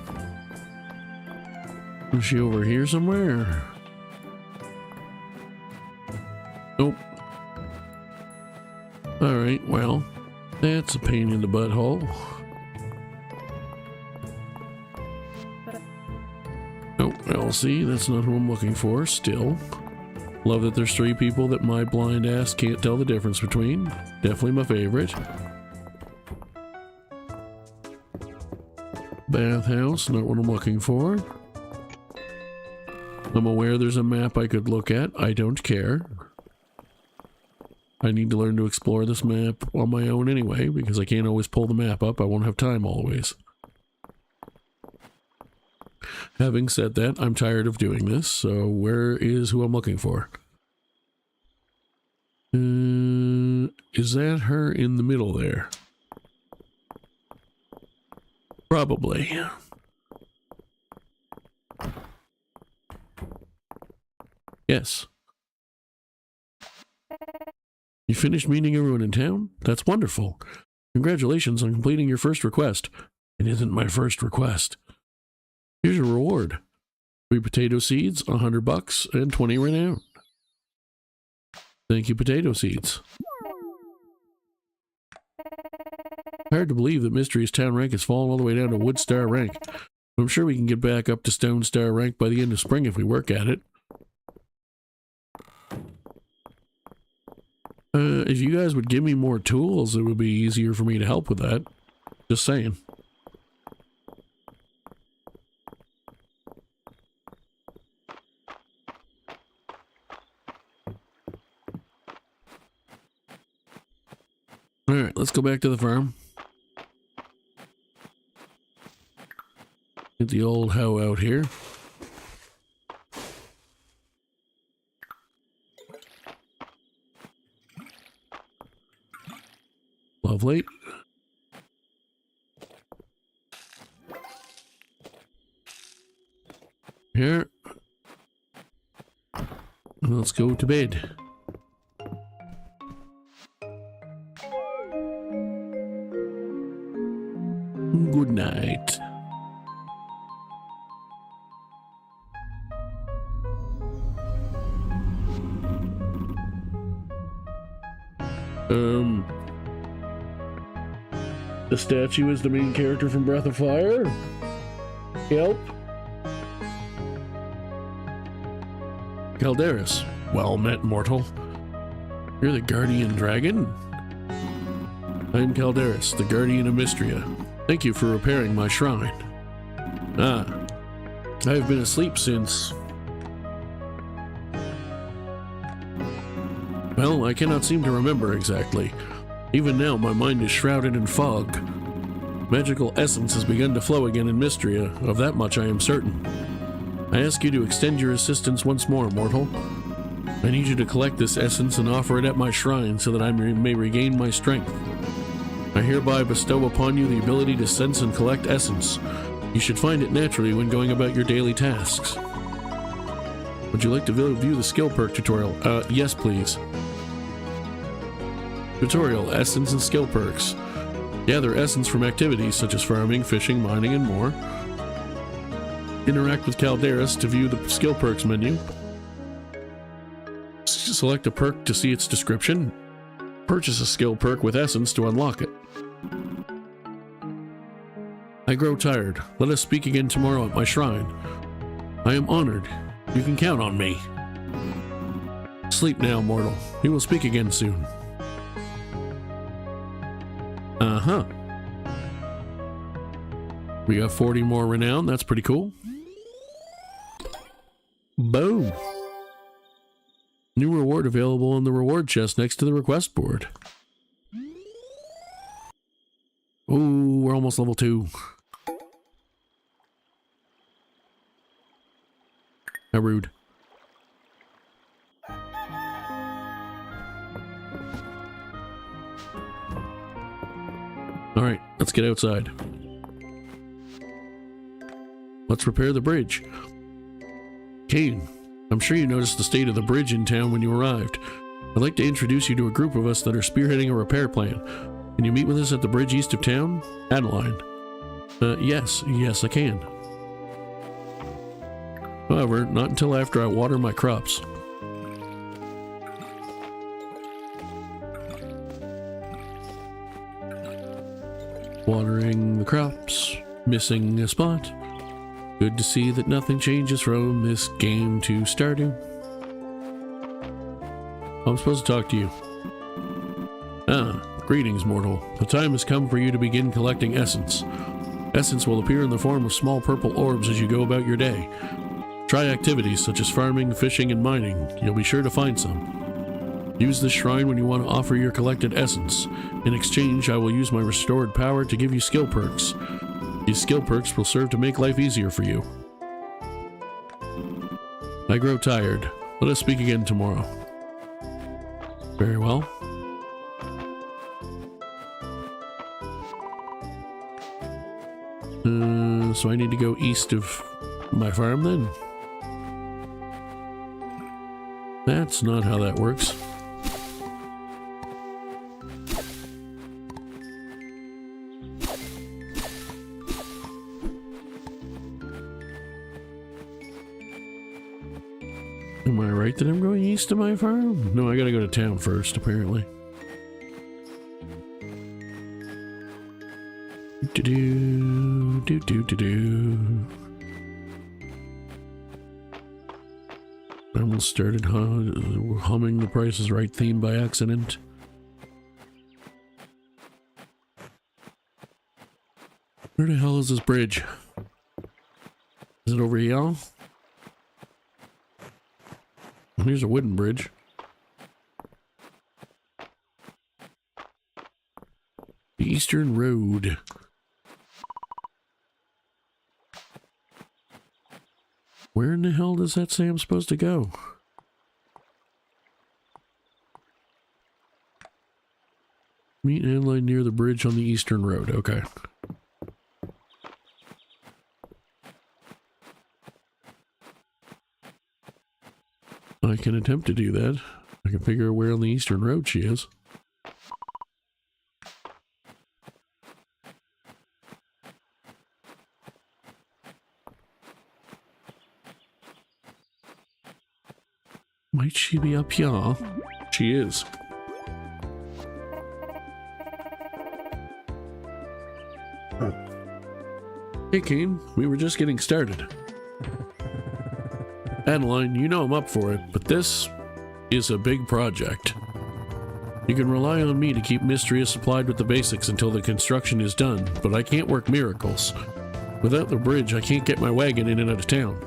Is she over here somewhere? Nope. Alright, well, that's a pain in the butthole. Oh, well, see, that's not who I'm looking for, still. Love that there's 3 people that my blind ass can't tell the difference between. Definitely my favorite. Bathhouse, not what I'm looking for. I'm aware there's a map I could look at. I don't care. I need to learn to explore this map on my own anyway, because I can't always pull the map up. I won't have time always. Having said that, I'm tired of doing this, so where is who I'm looking for? Is that her in the middle there? Probably. Yes. You finished meeting everyone in town? That's wonderful. Congratulations on completing your first request. It isn't my first request. Here's your reward. 3 potato seeds, $100, and 20 renown. Thank you, potato seeds. Hard to believe that Mistria's town rank has fallen all the way down to Wood Star rank. I'm sure we can get back up to Stone Star rank by the end of spring if we work at it. If you guys would give me more tools, it would be easier for me to help with that. Just saying. Alright, let's go back to the farm. Get the old hoe out here. Lovely. Here. Let's go to bed. Good night. The statue is the main character from Breath of Fire? Yep. Calderis. Well met, mortal. You're the guardian dragon? I'm Calderis, the guardian of Mistria. Thank you for repairing my shrine. Ah, I have been asleep since... Well, I cannot seem to remember exactly. Even now, my mind is shrouded in fog. Magical essence has begun to flow again in Mistria, of that much I am certain. I ask you to extend your assistance once more, mortal. I need you to collect this essence and offer it at my shrine so that I may regain my strength. I hereby bestow upon you the ability to sense and collect essence. You should find it naturally when going about your daily tasks. Would you like to view the skill perk tutorial? Yes, please. Tutorial, essence and skill perks. Gather essence from activities such as farming, fishing, mining, and more. Interact with Calderis to view the skill perks menu. Select a perk to see its description. Purchase a skill perk with essence to unlock it. I grow tired. Let us speak again tomorrow at my shrine. I am honored. You can count on me. Sleep now, mortal. We will speak again soon. Uh-huh. We got 40 more renown. That's pretty cool. Boom. New reward available in the reward chest next to the request board. Ooh, we're almost level 2. How rude. Alright, let's get outside. Let's repair the bridge. Kane, I'm sure you noticed the state of the bridge in town when you arrived. I'd like to introduce you to a group of us that are spearheading a repair plan. Can you meet with us at the bridge east of town? Adeline. Yes, I can. However, not until after I water my crops. Watering the crops, missing a spot. Good to see that nothing changes from this game to Stardew. I'm supposed to talk to you. Ah, greetings, mortal. The time has come for you to begin collecting essence. Essence will appear in the form of small purple orbs as you go about your day. Try activities such as farming, fishing, and mining. You'll be sure to find some. Use this shrine when you want to offer your collected essence. In exchange, I will use my restored power to give you skill perks. These skill perks will serve to make life easier for you. I grow tired. Let us speak again tomorrow. Very well. So I need to go east of my farm then? That's not how that works. Am I right that I'm going east of my farm? No, I gotta go to town first, apparently. I almost started humming the Price is Right theme by accident. Where the hell is this bridge? Is it over here? Here's a wooden bridge. The Eastern Road. Where in the hell does that say I'm supposed to go? Meet Adeline near the bridge on the Eastern Road. Okay. I can attempt to do that. I can figure out where on the Eastern Road she is. Might she be up here? She is. Hey, Kane. We were just getting started. Adeline, you know I'm up for it, but this is a big project. You can rely on me to keep Mistria supplied with the basics until the construction is done, but I can't work miracles. Without the bridge, I can't get my wagon in and out of town,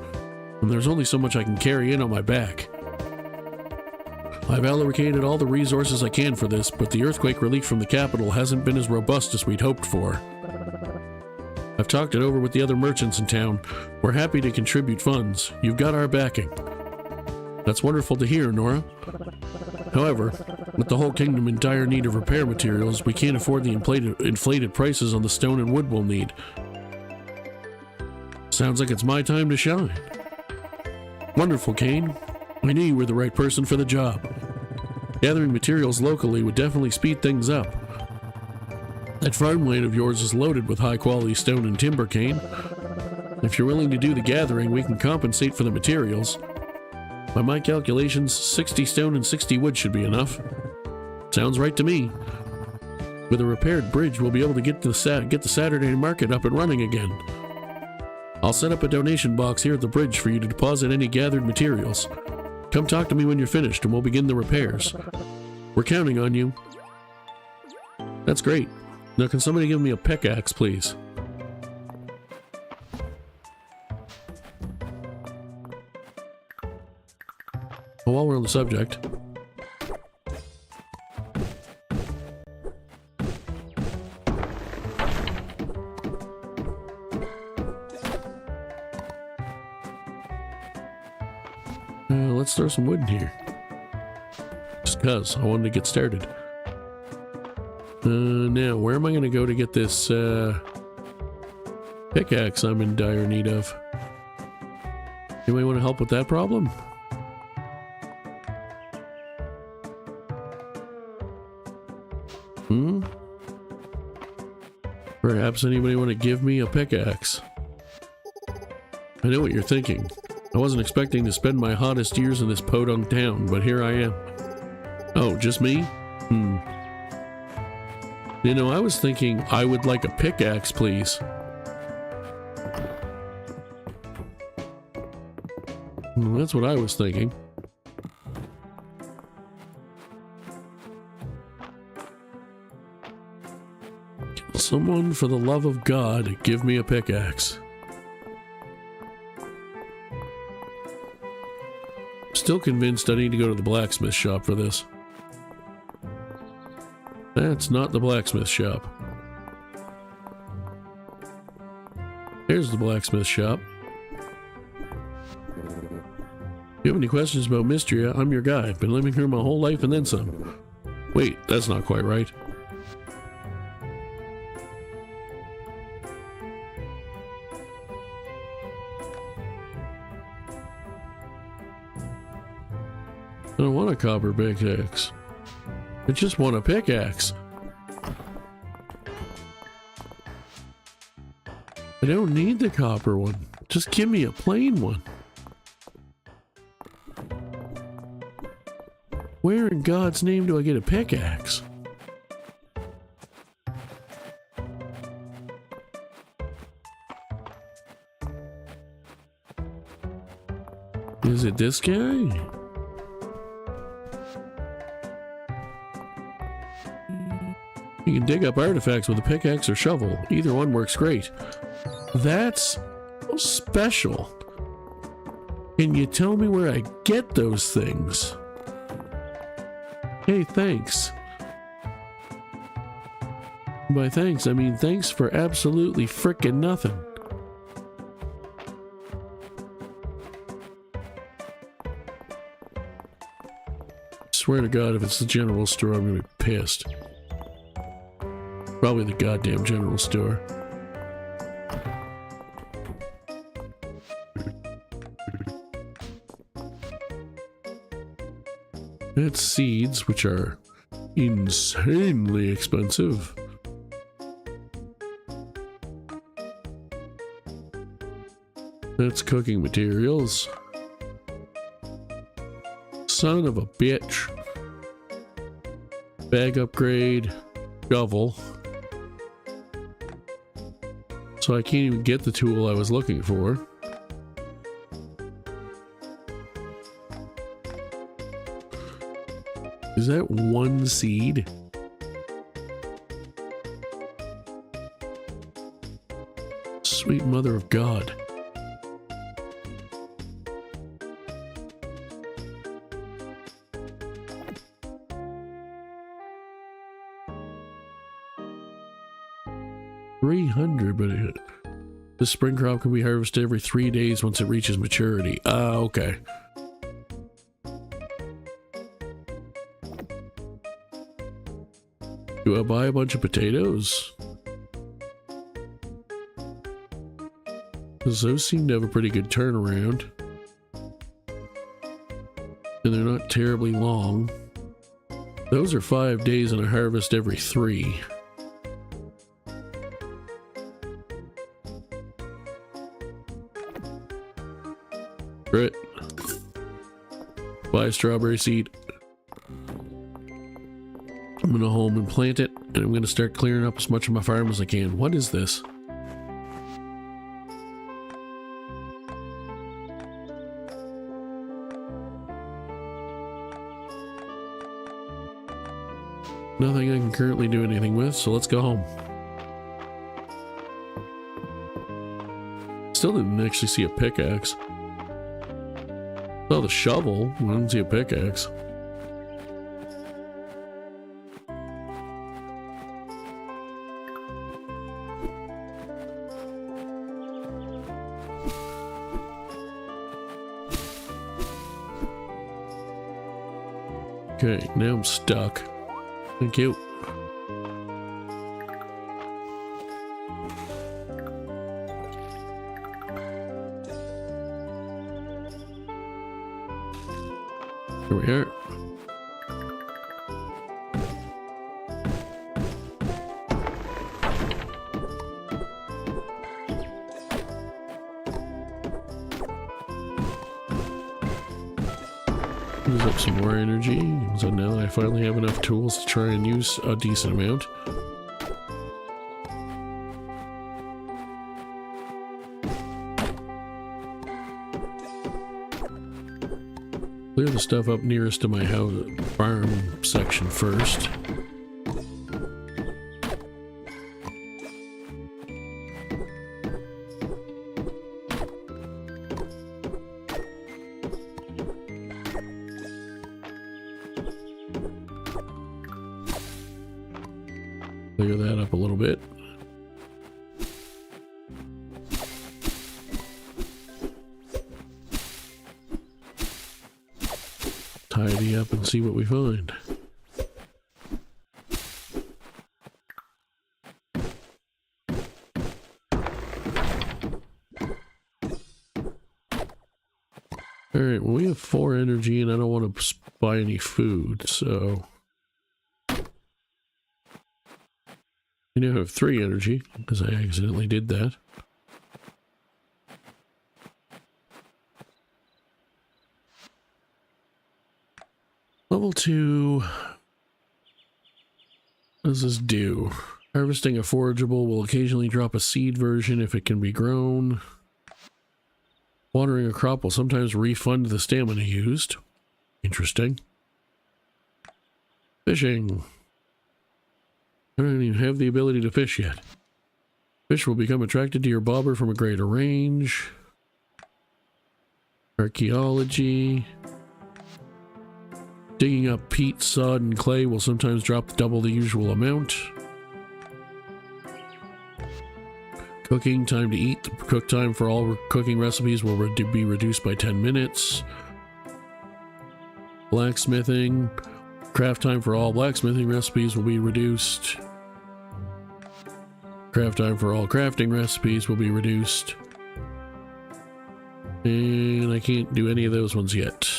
and there's only so much I can carry in on my back. I've allocated all the resources I can for this, but the earthquake relief from the capital hasn't been as robust as we'd hoped for. I've talked it over with the other merchants in town. We're happy to contribute funds. You've got our backing. That's wonderful to hear, Nora. However, with the whole kingdom in dire need of repair materials, we can't afford the inflated prices on the stone and wood we'll need. Sounds like it's my time to shine. Wonderful, Kane. I knew you were the right person for the job. Gathering materials locally would definitely speed things up. That farmland of yours is loaded with high-quality stone and timber, Kane. If you're willing to do the gathering, we can compensate for the materials. By my calculations, 60 stone and 60 wood should be enough. Sounds right to me. With a repaired bridge, we'll be able to get the Saturday market up and running again. I'll set up a donation box here at the bridge for you to deposit any gathered materials. Come talk to me when you're finished and we'll begin the repairs. We're counting on you. That's great. Now can somebody give me a pickaxe, please? Well, while we're on the subject, let's throw some wood in here. Just because I wanted to get started. Now, where am I going to go to get this pickaxe I'm in dire need of? Anybody want to help with that problem? Perhaps anybody want to give me a pickaxe? I know what you're thinking. I wasn't expecting to spend my hottest years in this podunk town, but here I am. Oh, just me? You know, I was thinking I would like a pickaxe, please. Well, that's what I was thinking. Can someone, for the love of God, give me a pickaxe? Still convinced I need to go to the blacksmith shop for this. That's not the blacksmith shop. Here's the blacksmith shop. If you have any questions about Mistria, I'm your guy. I've been living here my whole life and then some. Wait, that's not quite right. I don't want a copper pickaxe. I just want a pickaxe. I don't need the copper one. Just give me a plain one. Where in God's name do I get a pickaxe? Is it this guy? You can dig up artifacts with a pickaxe or shovel. Either one works great. That's special. Can you tell me where I get those things? Hey, thanks. By thanks, I mean thanks for absolutely frickin' nothing. Swear to God, if it's the general store, I'm gonna be pissed. Probably the goddamn general store. That's seeds, which are insanely expensive. That's cooking materials. Son of a bitch. Bag upgrade. Shovel. So I can't even get the tool I was looking for. Is that one seed? Sweet mother of God. $300, but the spring crop can be harvested every 3 days once it reaches maturity. Okay. Do I buy a bunch of potatoes? Because those seem to have a pretty good turnaround. And they're not terribly long. Those are 5 days and I harvest every 3. Right. Buy a strawberry seed. I'm gonna home and plant it, and I'm gonna start clearing up as much of my farm as I can. What is this? Nothing I can currently do anything with, so let's go home. Still didn't actually see a pickaxe. Saw the shovel, I didn't see a pickaxe. Okay, now I'm stuck. Thank you. Here we are. Use up some more energy, so now I finally have enough tools to try and use a decent amount. Clear the stuff up nearest to my house farm section first. Clear that up a little bit. Tidy up and see what we find. Alright, well, we have 4 energy and I don't want to buy any food, so... We now have 3 energy, because I accidentally did that. Level 2. What does this do? Harvesting a forageable will occasionally drop a seed version if it can be grown. Watering a crop will sometimes refund the stamina used. Interesting. Fishing. I don't even have the ability to fish yet. Fish will become attracted to your bobber from a greater range. Archaeology. Digging up peat, sod, and clay will sometimes drop double the usual amount. Cooking time to eat. The cook time for all cooking recipes will be reduced by 10 minutes. Blacksmithing. Craft time for all blacksmithing recipes will be reduced. Craft time for all crafting recipes will be reduced. And I can't do any of those ones yet.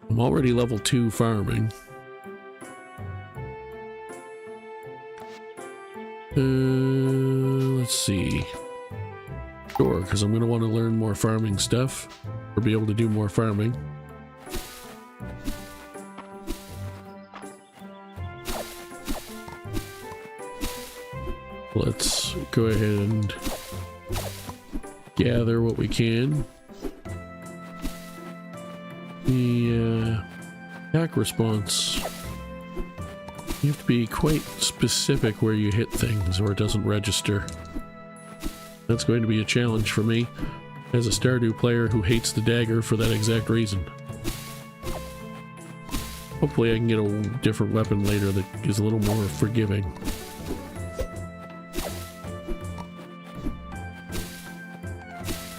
I'm already level 2 farming. Let's see. Sure, because I'm going to want to learn more farming stuff, or be able to do more farming. Let's go ahead and gather what we can. The attack response. You have to be quite specific where you hit things or it doesn't register. That's going to be a challenge for me as a Stardew player who hates the dagger for that exact reason. Hopefully I can get a different weapon later that is a little more forgiving.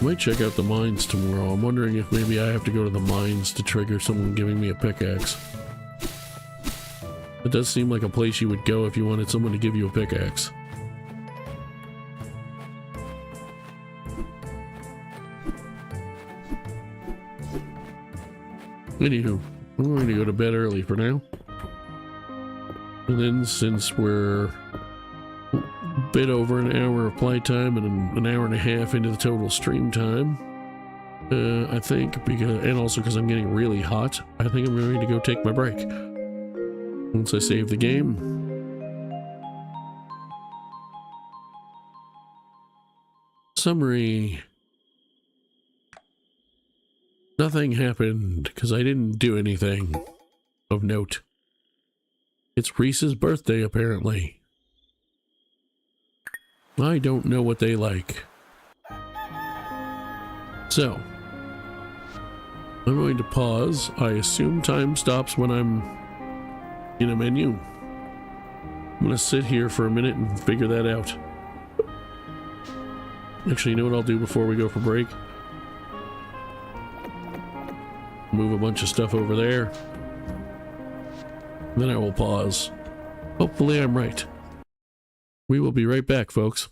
Might check out the mines tomorrow. I'm wondering if maybe I have to go to the mines to trigger someone giving me a pickaxe. It does seem like a place you would go if you wanted someone to give you a pickaxe. Anywho, I'm going to go to bed early for now. And then since we're a bit over an hour of playtime and an hour and a half into the total stream time, I think, and also because I'm getting really hot, I think I'm going to go take my break. Once I save the game. Summary. Nothing happened because I didn't do anything of note. It's Reese's birthday, apparently. I don't know what they like. So, I'm going to pause. I assume time stops when I'm in a menu. I'm going to sit here for a minute and figure that out. Actually, you know what I'll do before we go for break? Move a bunch of stuff over there. Then I will pause. Hopefully I'm right. We will be right back, folks.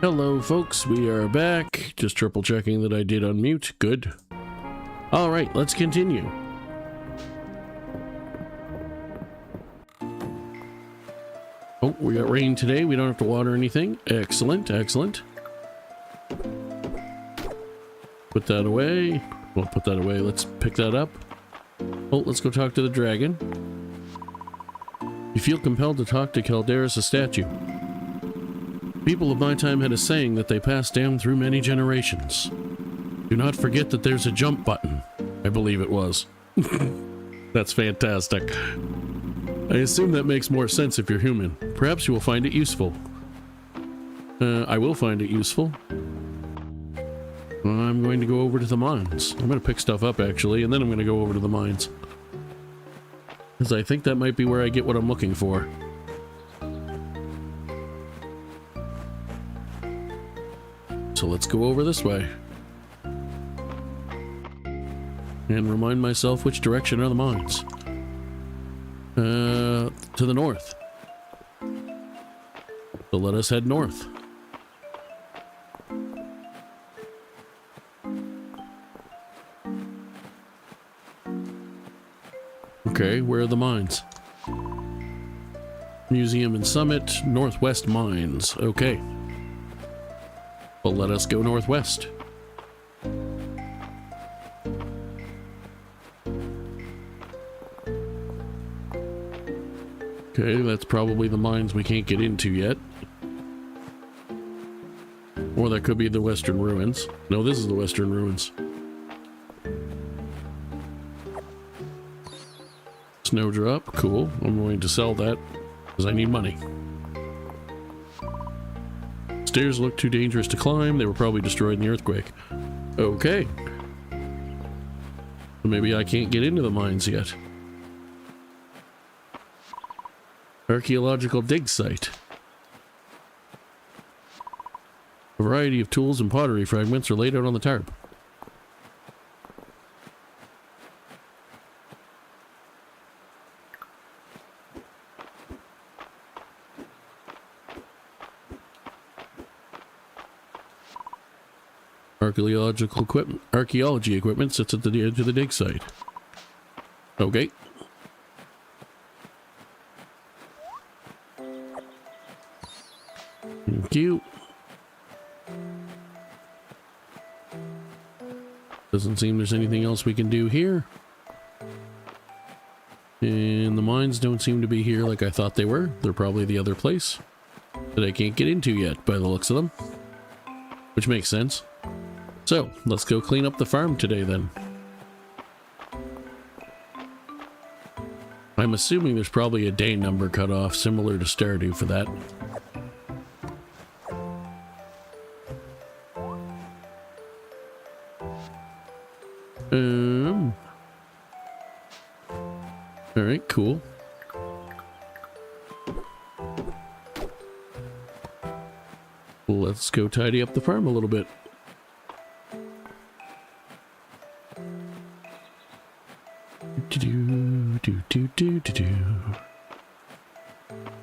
Hello folks, we are back. Just triple checking that I did unmute. Good. Alright, let's continue. Oh, we got rain today. We don't have to water anything. Excellent, excellent. Put that away. Won't put that away. Let's pick that up. Oh, let's go talk to the dragon. You feel compelled to talk to Calderis, a statue. People of my time had a saying that they passed down through many generations. Do not forget that there's a jump button. I believe it was. That's fantastic. I assume that makes more sense if you're human. Perhaps you will find it useful. I will find it useful. I'm going to go over to the mines. I'm going to pick stuff up, actually, and then I'm going to go over to the mines. Because I think that might be where I get what I'm looking for. So let's go over this way. And remind myself which direction are the mines. To the north. So let us head north. Okay, where are the mines? Museum and Summit, Northwest Mines. Okay. Well, let us go northwest. Okay, that's probably the mines we can't get into yet. Or that could be the Western Ruins. No, this is the Western Ruins. Snowdrop, cool. I'm going to sell that because I need money. Stairs look too dangerous to climb. They were probably destroyed in the earthquake. Okay. So maybe I can't get into the mines yet. Archaeological dig site. A variety of tools and pottery fragments are laid out on the tarp. Archaeology equipment sits at the edge of the dig site. Okay. Thank you. Doesn't seem there's anything else we can do here. And the mines don't seem to be here like I thought they were. They're probably the other place that I can't get into yet by the looks of them. Which makes sense. So, let's go clean up the farm today then. I'm assuming there's probably a day number cut off similar to Stardew for that. Alright, cool. Let's go tidy up the farm a little bit.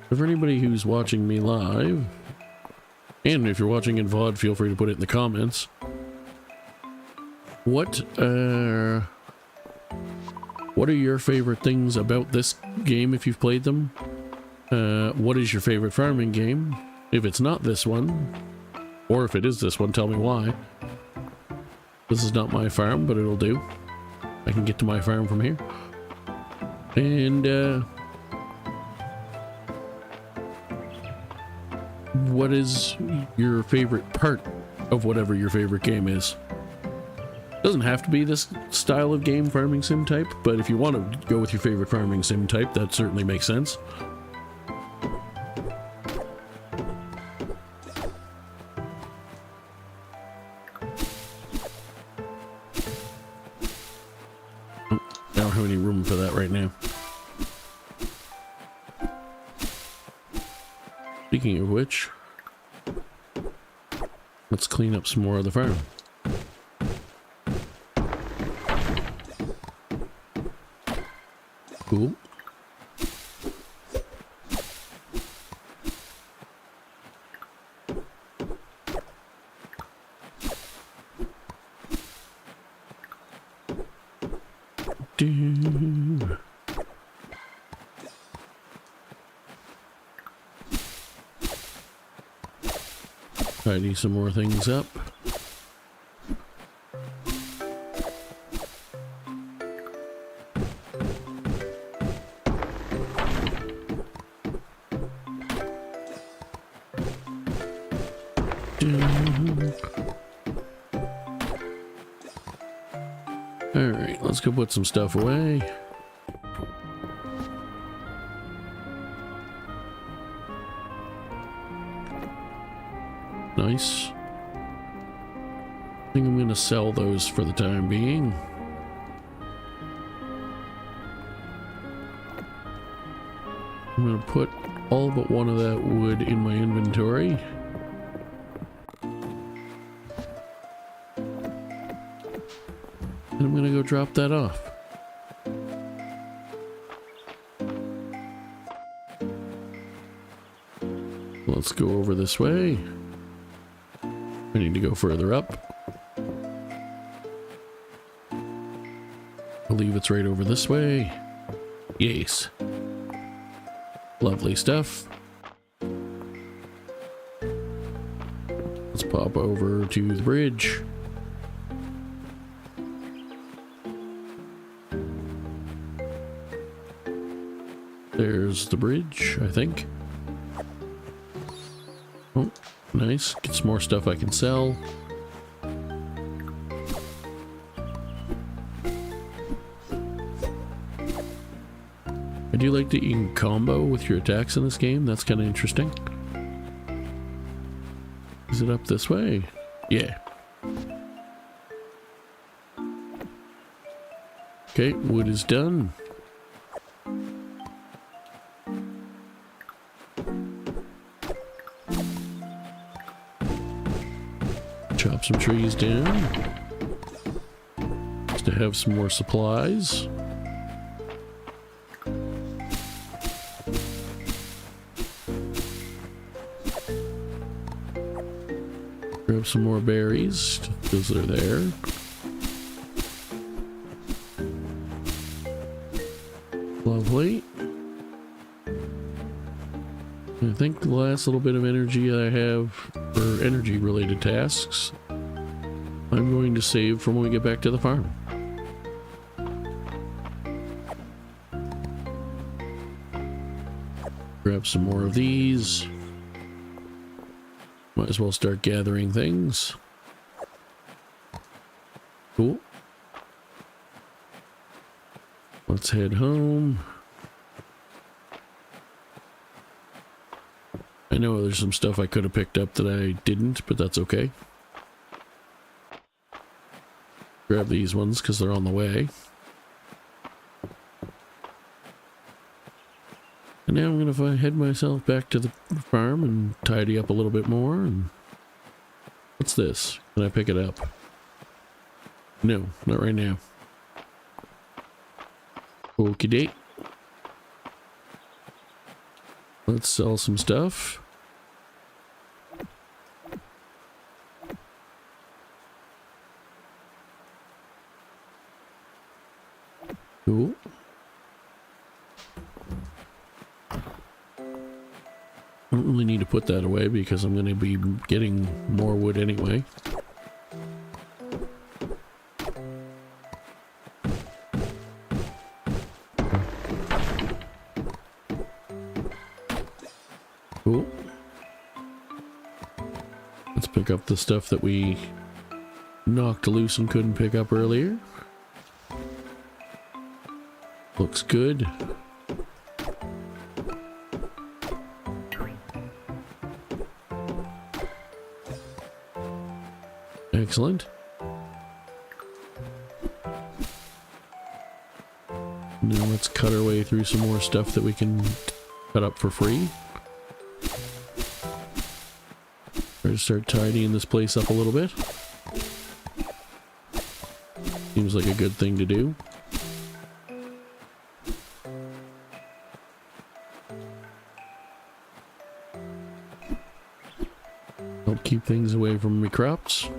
For anybody who's watching me live, and if you're watching in VOD, feel free to put it in the comments. What are your favorite things about this game if you've played them? What is your favorite farming game? If it's not this one, or if it is this one, tell me why. This is not my farm, but it'll do. I can get to my farm from here. And, what is your favorite part of whatever your favorite game is? Doesn't have to be this style of game, farming sim type, but if you want to go with your favorite farming sim type, that certainly makes sense. Oh, I don't have any room for that right now. Speaking of which, let's clean up some more of the farm. Cool. do. Tidy some more things up. Alright, let's go put some stuff away. Nice. I think I'm gonna sell those for the time being. I'm gonna put all but one of that wood in my inventory. And I'm gonna go drop that off. Let's go over this way. I need to go further up. I believe it's right over this way. Yes. Lovely stuff. Let's pop over to the bridge. There's the bridge, I think. Oh, nice. Get some more stuff I can sell. I do like that you can combo with your attacks in this game. That's kind of interesting. Is it up this way? Yeah. Okay, wood is done. Chop some trees down. Just to have some more supplies. Grab some more berries, because they're there. Lovely. I think the last little bit of energy I have for energy related tasks, I'm going to save from when we get back to the farm. Grab some more of these. Might as well start gathering things. Cool. Let's head home. I know there's some stuff I could have picked up that I didn't, but that's okay. Grab these ones because they're on the way. And now I'm going to head myself back to the farm and tidy up a little bit more. And what's this? Can I pick it up? No, not right now. Okie doke. Let's sell some stuff. Cool. I don't really need to put that away because I'm going to be getting more wood anyway. Cool. Let's pick up the stuff that we knocked loose and couldn't pick up earlier. Looks good. Excellent. Now let's cut our way through some more stuff that we can cut up for free. Try to start tidying this place up a little bit. Seems like a good thing to do. Help keep things away from my crops.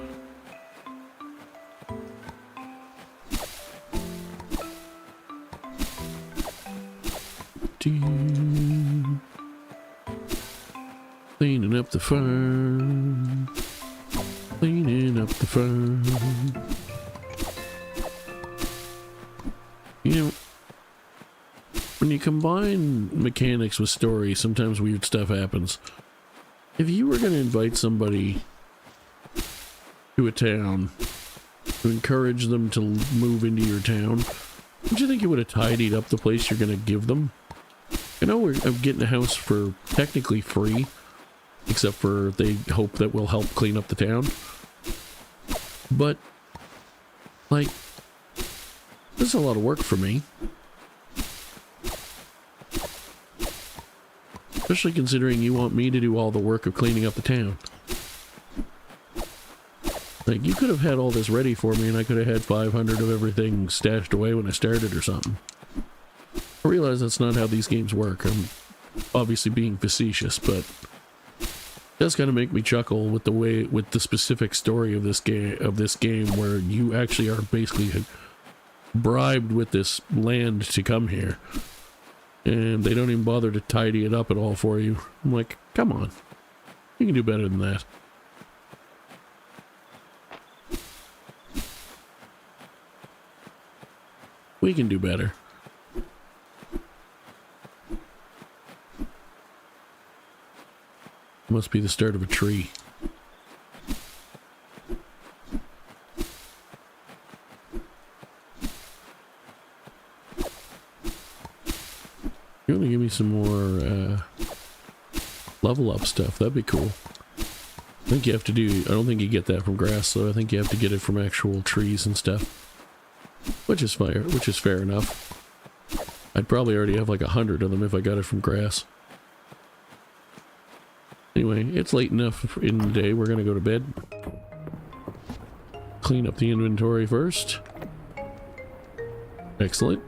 Cleaning up the farm. Cleaning up the farm. You know, when you combine mechanics with story, sometimes weird stuff happens. If you were going to invite somebody to a town to encourage them to move into your town, don't you think you would have tidied up the place you're going to give them? I know I'm getting a house for technically free, except for they hope that we'll help clean up the town. But, like, this is a lot of work for me. Especially considering you want me to do all the work of cleaning up the town. Like, you could have had all this ready for me and I could have had 500 of everything stashed away when I started or something. I realize that's not how these games work. I'm obviously being facetious, but it does kind of make me chuckle with the specific story of this game where you actually are basically bribed with this land to come here. And they don't even bother to tidy it up at all for you. I'm like, come on. You can do better than that. We can do better. Must be the start of a tree. You're gonna give me some more level up stuff. That'd be cool. I think you have to do. I don't think you get that from grass, though. I think you have to get it from actual trees and stuff. Which is fair enough. I'd probably already have like 100 of them if I got it from grass. Anyway, it's late enough in the day. We're gonna go to bed. Clean up the inventory first. Excellent.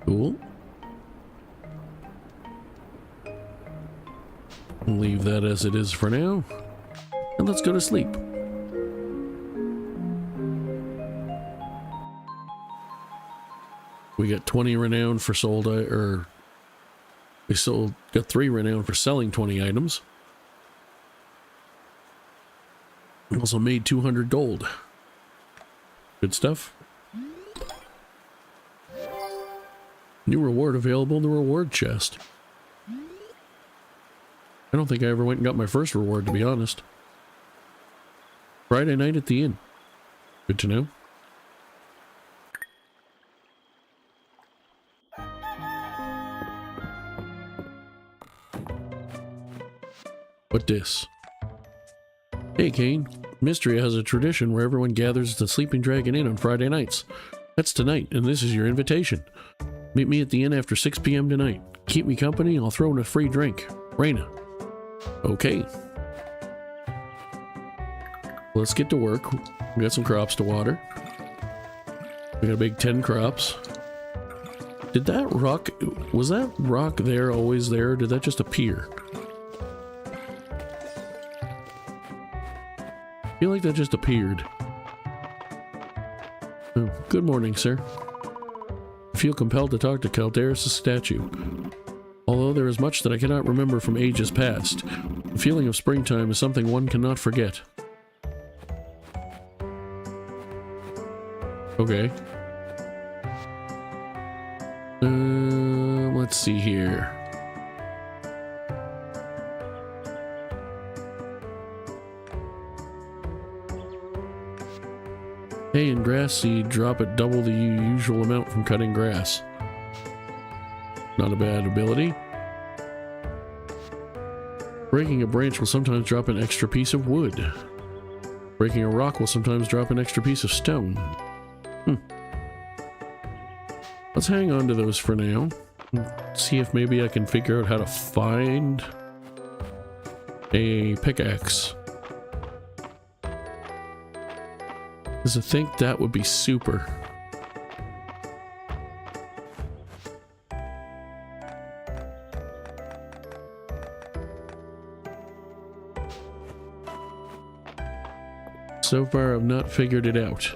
Cool. Leave that as it is for now. And let's go to sleep. We got 20 renown for sold, got 3 renown for selling 20 items. We also made 200 gold. Good stuff. New reward available in the reward chest. I don't think I ever went and got my first reward, to be honest. Friday night at the inn. Good to know. What dis? Hey Kane, Mistria has a tradition where everyone gathers at the Sleeping Dragon Inn on Friday nights. That's tonight, and this is your invitation. Meet me at the inn after 6 p.m. tonight. Keep me company, I'll throw in a free drink. Raina. Okay. Let's get to work. We got some crops to water. We got a big 10 crops. Did that rock... Was that rock there always there, or did that just appear? I feel like that just appeared. Oh, good morning, sir. I feel compelled to talk to Calderis' statue. Although there is much that I cannot remember from ages past, the feeling of springtime is something one cannot forget. Okay. Let's see here. Hay and grass seed drop at double the usual amount from cutting grass. Not a bad ability. Breaking a branch will sometimes drop an extra piece of wood. Breaking a rock will sometimes drop an extra piece of stone. Let's hang on to those for now. See if maybe I can figure out how to find a pickaxe. Because I think that would be super. So far, I've not figured it out.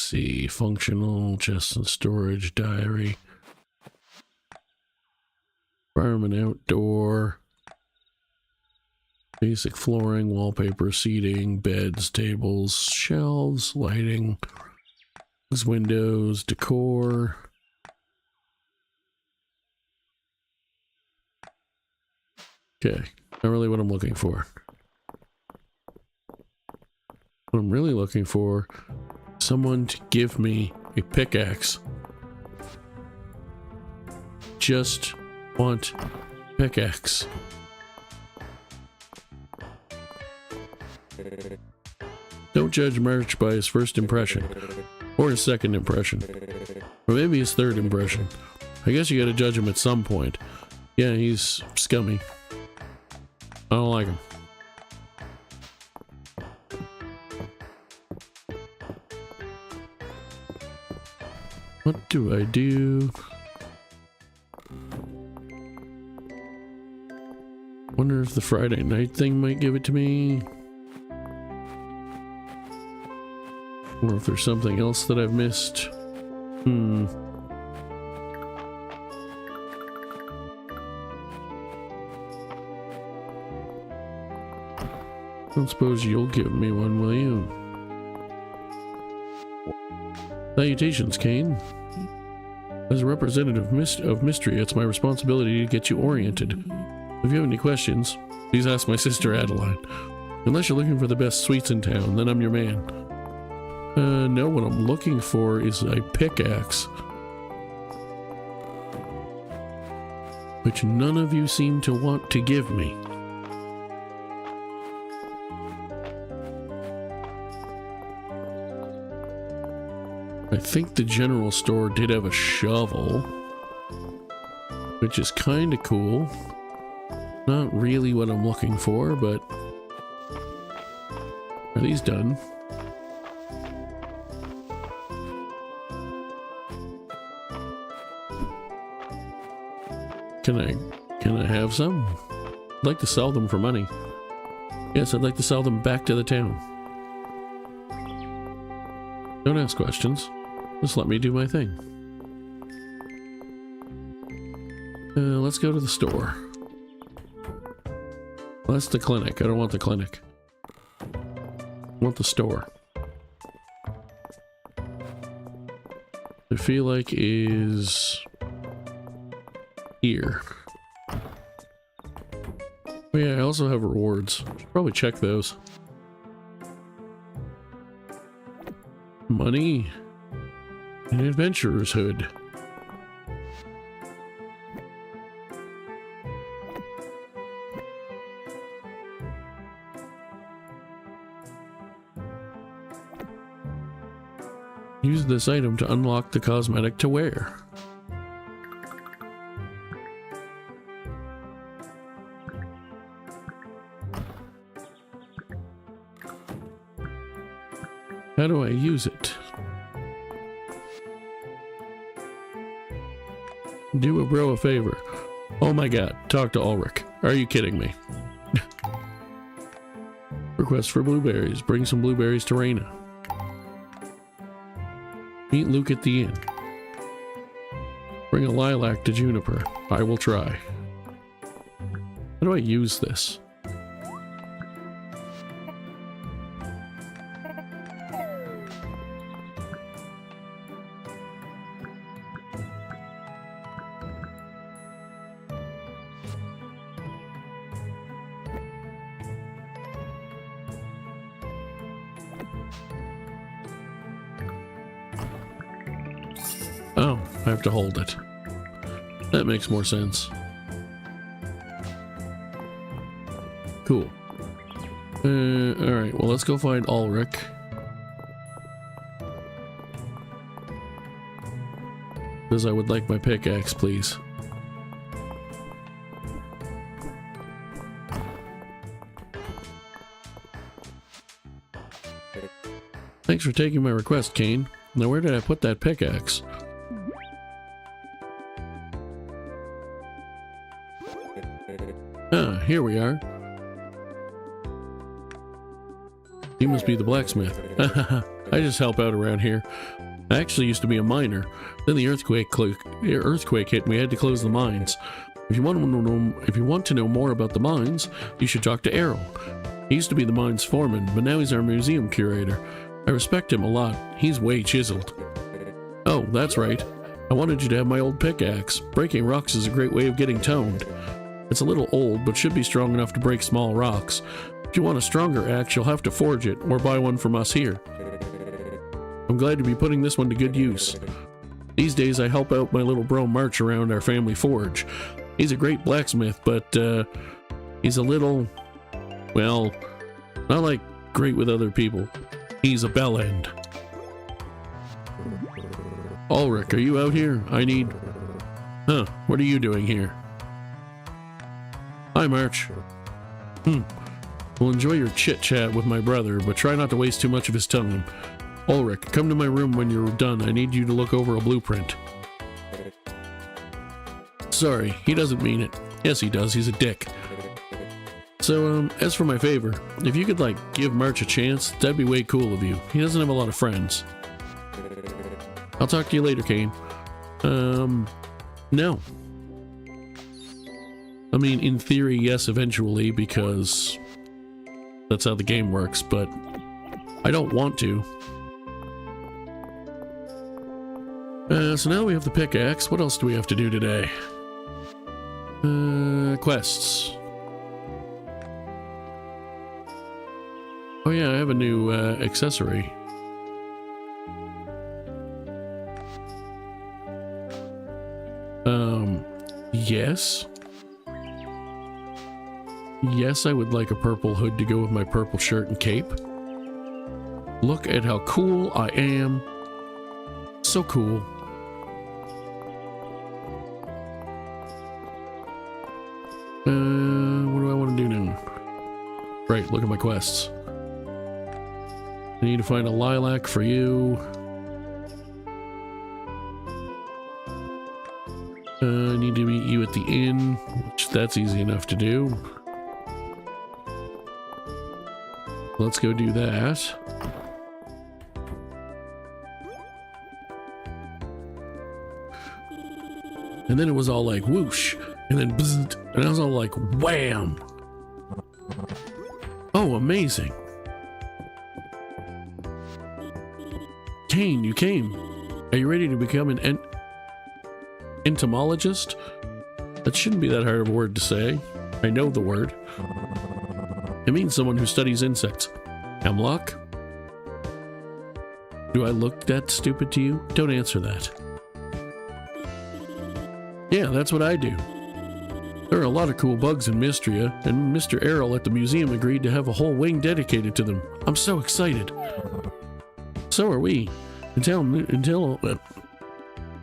see. Functional, chest and storage, diary. Environment outdoor. Basic flooring, wallpaper, seating, beds, tables, shelves, lighting, windows, decor. Okay, not really what I'm looking for. What I'm really looking for, someone to give me a pickaxe. Just want pickaxe. Don't judge March by his first impression, or his second impression, or maybe his third impression. I guess you gotta judge him at some point. Yeah, he's scummy. I don't like him. What do I do? Wonder if the Friday night thing might give it to me. Or if there's something else that I've missed. I don't suppose you'll give me one, will you? Salutations, Kane. As a representative of Mistria, it's my responsibility to get you oriented. If you have any questions, please ask my sister Adeline. Unless you're looking for the best sweets in town, then I'm your man. No, what I'm looking for is a pickaxe. Which none of you seem to want to give me. I think the general store did have a shovel, which is kind of cool. Not really what I'm looking for, but are these done? Can I have some? I'd like to sell them for money. Yes, I'd like to sell them back to the town. Don't ask questions. Just let me do my thing. Let's go to the store. Well, that's the clinic. I don't want the clinic. I want the store. I feel like is here. Oh yeah, I also have rewards. Should probably check those. Money. An adventurer's hood. Use this item to unlock the cosmetic to wear. How do I use it? Do a bro a favor. Oh my god, talk to Ulrich. Are you kidding me? Request for blueberries. Bring some blueberries to Raina. Meet Luke at the inn. Bring a lilac to Juniper. I will try. How do I use this? Oh, I have to hold it. That makes more sense. Cool. Alright, well let's go find Ulrich. Because I would like my pickaxe, please. Thanks for taking my request, Kane. Now where did I put that pickaxe? Ah, here we are. You must be the blacksmith. I just help out around here. I actually used to be a miner. Then the earthquake hit and we had to close the mines. If you want to know more about the mines, you should talk to Errol. He used to be the mine's foreman, but now he's our museum curator. I respect him a lot. He's way chiseled. Oh, that's right. I wanted you to have my old pickaxe. Breaking rocks is a great way of getting toned. It's a little old, but should be strong enough to break small rocks. If you want a stronger axe, you'll have to forge it, or buy one from us here. I'm glad to be putting this one to good use. These days I help out my little bro March around our family forge. He's a great blacksmith, but he's a little, well, not like great with other people. He's a bellend. Ulrich, are you out here? I need... Huh, what are you doing here? Hi, March. Well, enjoy your chit-chat with my brother, but try not to waste too much of his time. Ulrich, come to my room when you're done. I need you to look over a blueprint. Sorry, he doesn't mean it. Yes, he does. He's a dick. So, as for my favor, if you could, like, give March a chance, that'd be way cool of you. He doesn't have a lot of friends. I'll talk to you later, Kane. No. I mean, in theory, yes, eventually, because that's how the game works, but I don't want to. So now we have the pickaxe. What else do we have to do today? Quests. Oh yeah, I have a new accessory. Yes. Yes, I would like a purple hood to go with my purple shirt and cape. Look at how cool I am. So cool. What do I want to do now? Right, look at my quests. I need to find a lilac for you. I need to meet you at the inn, which that's easy enough to do. Let's go do that. And then it was all like whoosh, and then bzzzt, and I was all like wham. Oh, amazing. Kane, you came. Are you ready to become an entomologist? That shouldn't be that hard of a word to say. I know the word. It means someone who studies insects. Hemlock? Do I look that stupid to you? Don't answer that. Yeah, that's what I do. There are a lot of cool bugs in Mistria, and Mr. Errol at the museum agreed to have a whole wing dedicated to them. I'm so excited. So are we.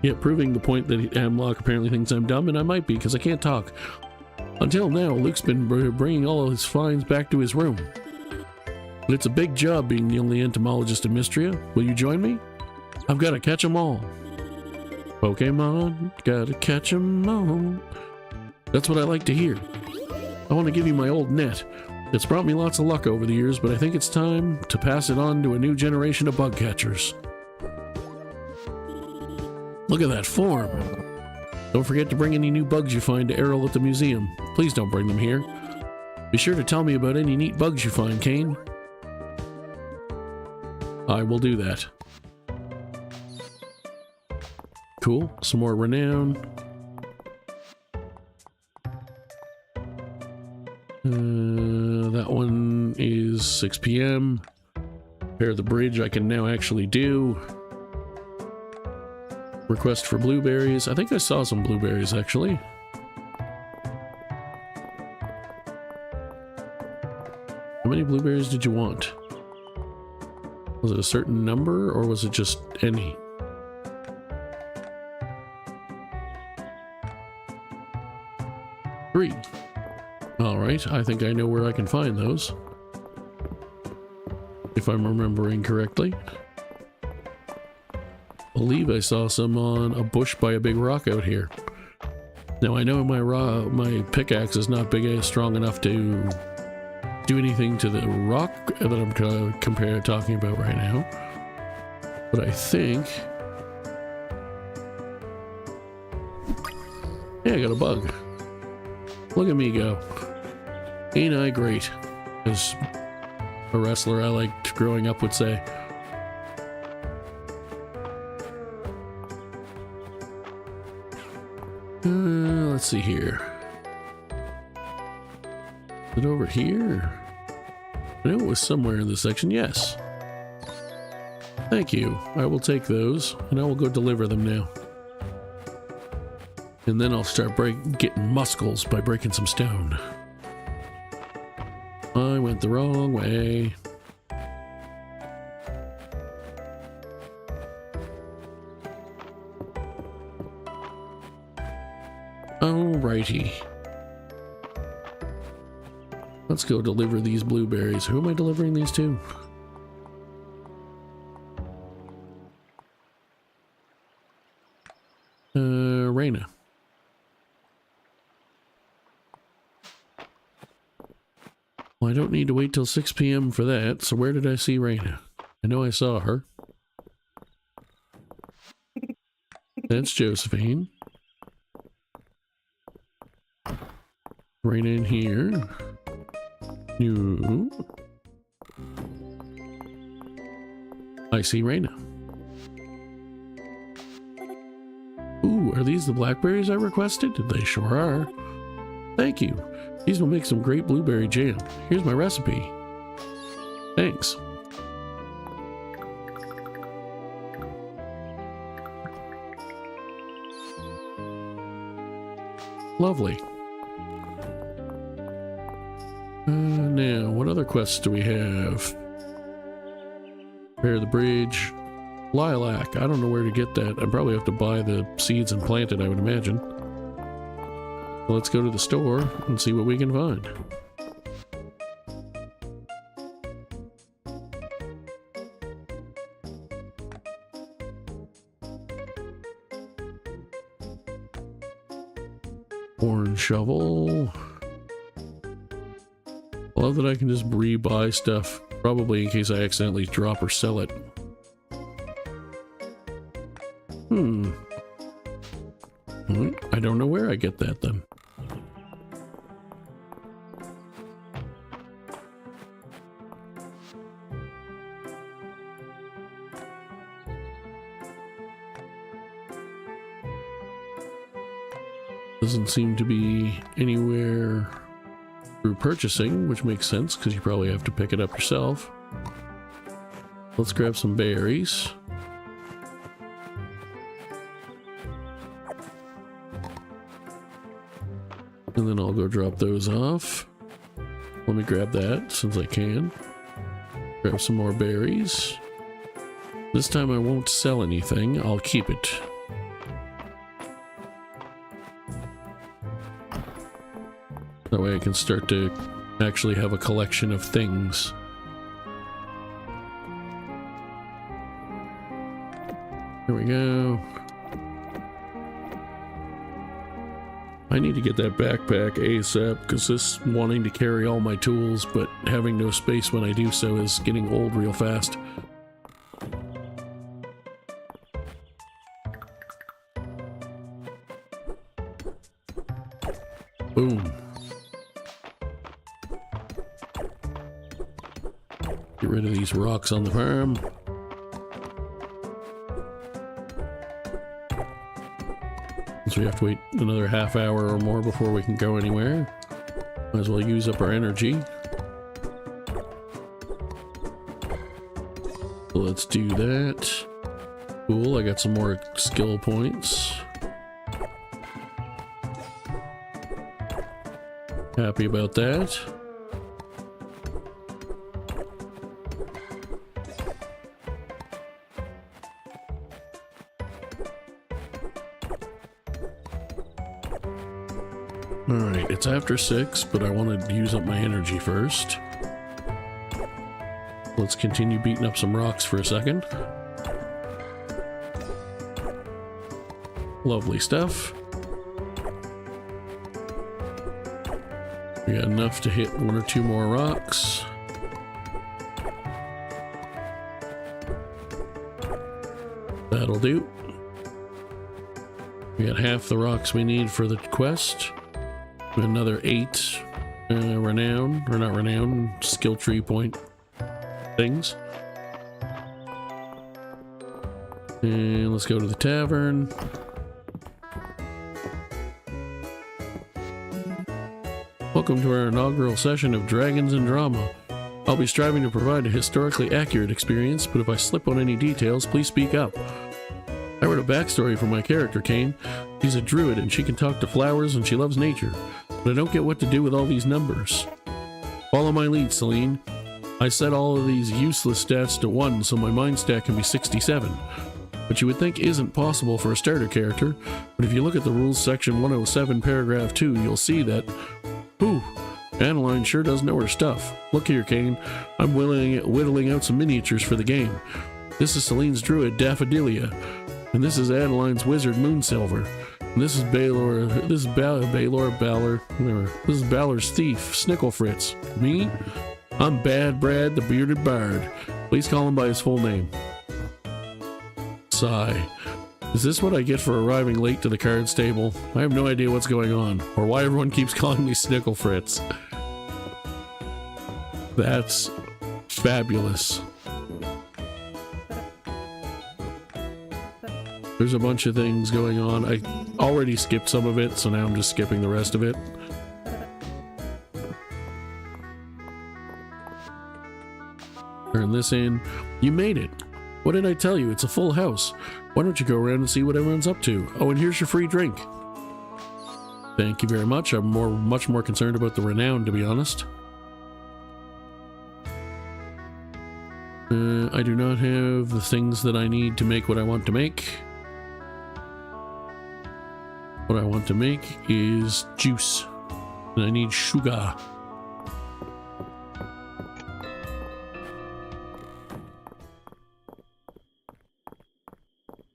Yet proving the point that Hemlock apparently thinks I'm dumb, and I might be, because I can't talk. Until now, Luke's been bringing all of his finds back to his room. But it's a big job being the only entomologist in Mistria. Will you join me? I've got to catch them all. Pokemon, gotta catch them all. That's what I like to hear. I want to give you my old net. It's brought me lots of luck over the years, but I think it's time to pass it on to a new generation of bug catchers. Look at that form. Don't forget to bring any new bugs you find to Errol at the museum. Please don't bring them here. Be sure to tell me about any neat bugs you find, Kane. I will do that. Cool. Some more renown. That one is 6 p.m. Repair the bridge I can now actually do. Request for blueberries. I think I saw some blueberries actually. How many blueberries did you want? Was it a certain number or was it just any? Three. Alright, I think I know where I can find those. If I'm remembering correctly. I believe I saw some on a bush by a big rock out here. Now I know my pickaxe is not strong enough to do anything to the rock that I'm talking about right now. But I think... Yeah, I got a bug. Look at me go. Ain't I great? As a wrestler I liked growing up would say. Let's see here. Is it over here? I know it was somewhere in this section. Yes. Thank you. I will take those, and I will go deliver them now. And then I'll start getting muscles by breaking some stone. I went the wrong way. Alrighty. Let's go deliver these blueberries. Who am I delivering these to? Raina. Well, I don't need to wait till 6 p.m. for that, so where did I see Raina? I know I saw her. That's Josephine. Raina in here. No. I see Raina. Ooh, are these the blackberries I requested? They sure are. Thank you. These will make some great blueberry jam. Here's my recipe. Thanks. Lovely. Now, what other quests do we have? Repair the bridge. Lilac. I don't know where to get that. I probably have to buy the seeds and plant it, I would imagine. So let's go to the store and see what we can find. Horn shovel. I love that I can just re-buy stuff, probably in case I accidentally drop or sell it. I don't know where I get that then. Doesn't seem to be anywhere through purchasing, which makes sense because you probably have to pick it up yourself. Let's grab some berries. And then I'll go drop those off. Let me grab that since I can. Grab some more berries. This time I won't sell anything, I'll keep it. That way I can start to actually have a collection of things. There we go. I need to get that backpack ASAP because this wanting to carry all my tools but having no space when I do so is getting old real fast. Boom. Get rid of these rocks on the farm. So we have to wait another half hour or more before we can go anywhere. Might as well use up our energy. So let's do that. Cool, I got some more skill points. Happy about that. Alright, it's after 6, but I want to use up my energy first. Let's continue beating up some rocks for a second. Lovely stuff. We got enough to hit 1 or 2 more rocks. That'll do. We got half the rocks we need for the quest. Another 8 renown, or not renown, skill tree point things. And let's go to the tavern. Welcome to our inaugural session of Dragons and Drama. I'll be striving to provide a historically accurate experience, but if I slip on any details, please speak up. I wrote a backstory for my character, Kane. She's a druid and she can talk to flowers and she loves nature, but I don't get what to do with all these numbers. Follow my lead, Celine. I set all of these useless stats to 1 so my mind stat can be 67. Which you would think isn't possible for a starter character, but if you look at the rules section 107 paragraph 2, you'll see that, whew, Adeline sure does know her stuff. Look here, Kane, I'm whittling out some miniatures for the game. This is Celine's druid, Daffodilia, and this is Adeline's wizard, Moonsilver, and this is Balor's thief, Snicklefritz. Me? I'm Bad Brad, the bearded bard. Please call him by his full name. Sigh. Is this what I get for arriving late to the cards table? I have no idea what's going on, or why everyone keeps calling me Snicklefritz. That's fabulous. There's a bunch of things going on. I already skipped some of it, so now I'm just skipping the rest of it. Turn this in. You made it. What did I tell you? It's a full house. Why don't you go around and see what everyone's up to? Oh, and here's your free drink. Thank you very much. I'm much more concerned about the renown, to be honest. I do not have the things that I need to make what I want to make. What I want to make is juice. And I need sugar.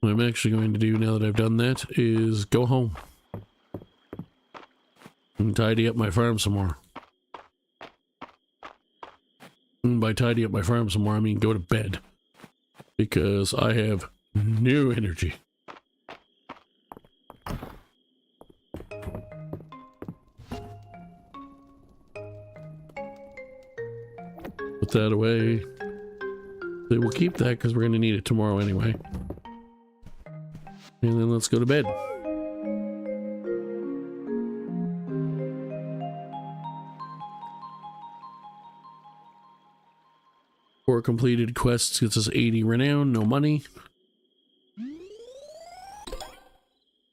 What I'm actually going to do now that I've done that is go home and tidy up my farm some more. And by tidy up my farm some more, I mean go to bed, because I have no energy. Put that away. We'll keep that because we're going to need it tomorrow anyway. And then let's go to bed. 4 completed quests gets us 80 renown, no money.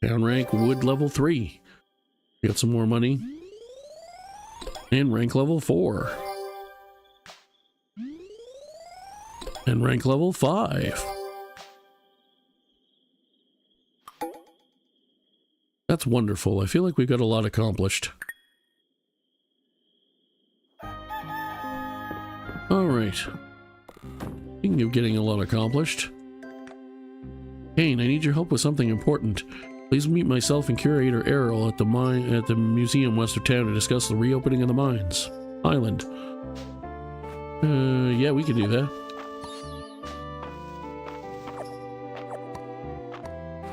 Down rank, wood level 3. Got some more money. And rank level 4. And rank level 5. That's wonderful. I feel like we've got a lot accomplished. Alright. Speaking of getting a lot accomplished. Kane, I need your help with something important. Please meet myself and curator Errol at the museum west of town to discuss the reopening of the mines. Island. Yeah, we could do that.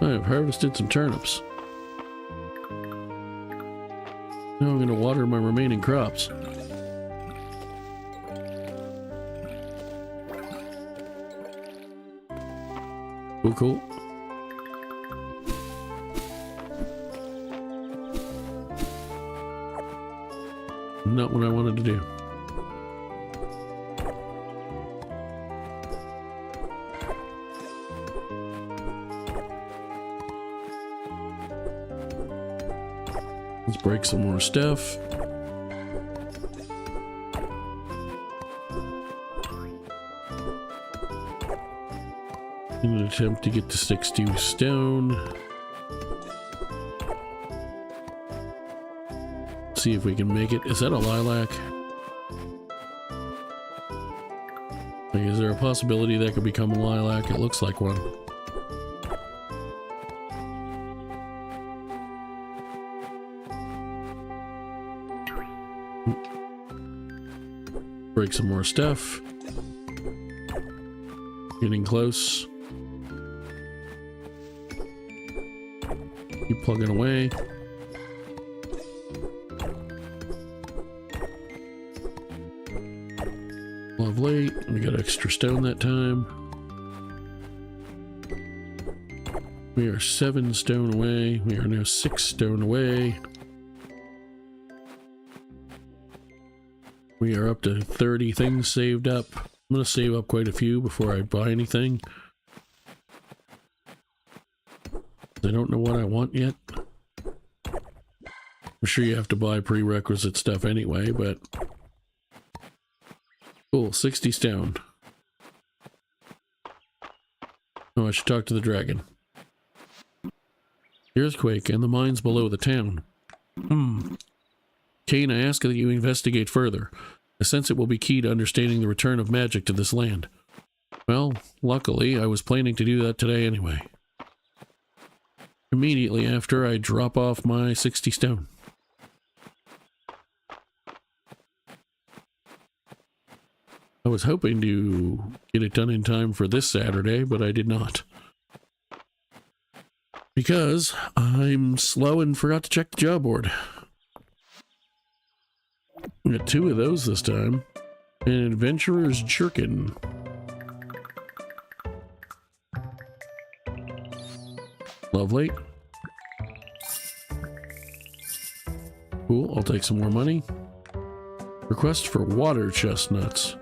I've harvested some turnips. Now I'm going to water my remaining crops. Cool, cool. Not what I wanted to do. Let's break some more stuff. In an attempt to get to 60 stone. See if we can make it. Is that a lilac? Like, is there a possibility that could become a lilac? It looks like one. Break some more stuff. Getting close. Keep plugging away. Lovely. We got extra stone that time. We are 7 stone away. We are now 6 stone away. We are up to 30 things saved up. I'm going to save up quite a few before I buy anything. I don't know what I want yet. I'm sure you have to buy prerequisite stuff anyway, but... Cool, 60 stone. Oh, I should talk to the dragon. The earthquake and the mines below the town. Cain, I ask that you investigate further. I sense it will be key to understanding the return of magic to this land. Well, luckily, I was planning to do that today anyway. Immediately after I drop off my 60 stone. I was hoping to get it done in time for this Saturday, but I did not. Because I'm slow and forgot to check the job board. We got 2 of those this time. An adventurer's jerkin. Lovely. Cool, I'll take some more money. Request for water chestnuts.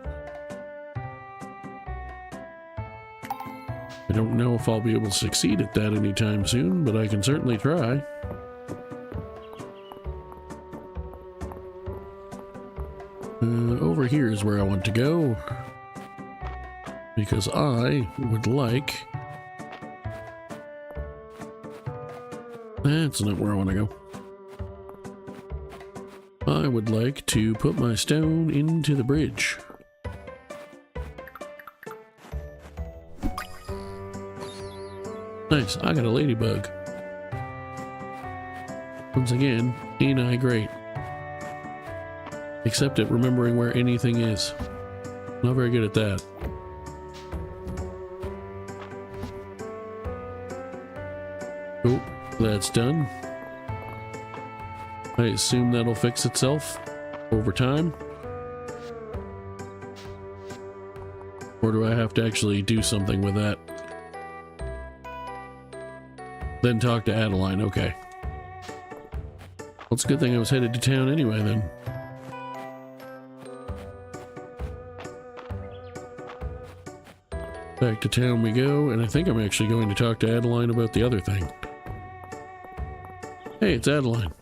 I don't know if I'll be able to succeed at that anytime soon, but I can certainly try. Over here is where I want to go. Because I would like... That's not where I want to go. I would like to put my stone into the bridge. Nice, I got a ladybug. Once again, ain't I great. Except at remembering where anything is. Not very good at that. Oh, that's done. I assume that'll fix itself over time. Or do I have to actually do something with that? Then talk to Adeline, okay. Well, it's a good thing I was headed to town anyway, then. Back to town we go, and I think I'm actually going to talk to Adeline about the other thing. Hey, it's Adeline.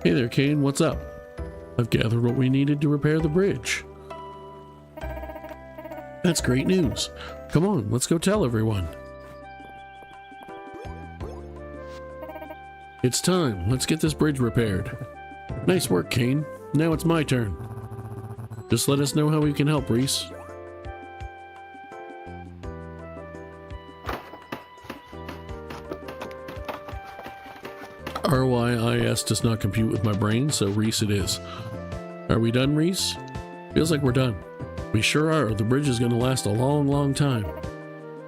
Hey there, Cain, what's up? I've gathered what we needed to repair the bridge. That's great news. Come on, let's go tell everyone. It's time. Let's get this bridge repaired. Nice work, Cain. Now it's my turn. Just let us know how we can help, Reese. RYIS does not compute with my brain, so Reese it is. Are we done, Reese? Feels like we're done. We sure are. The bridge is going to last a long, long time.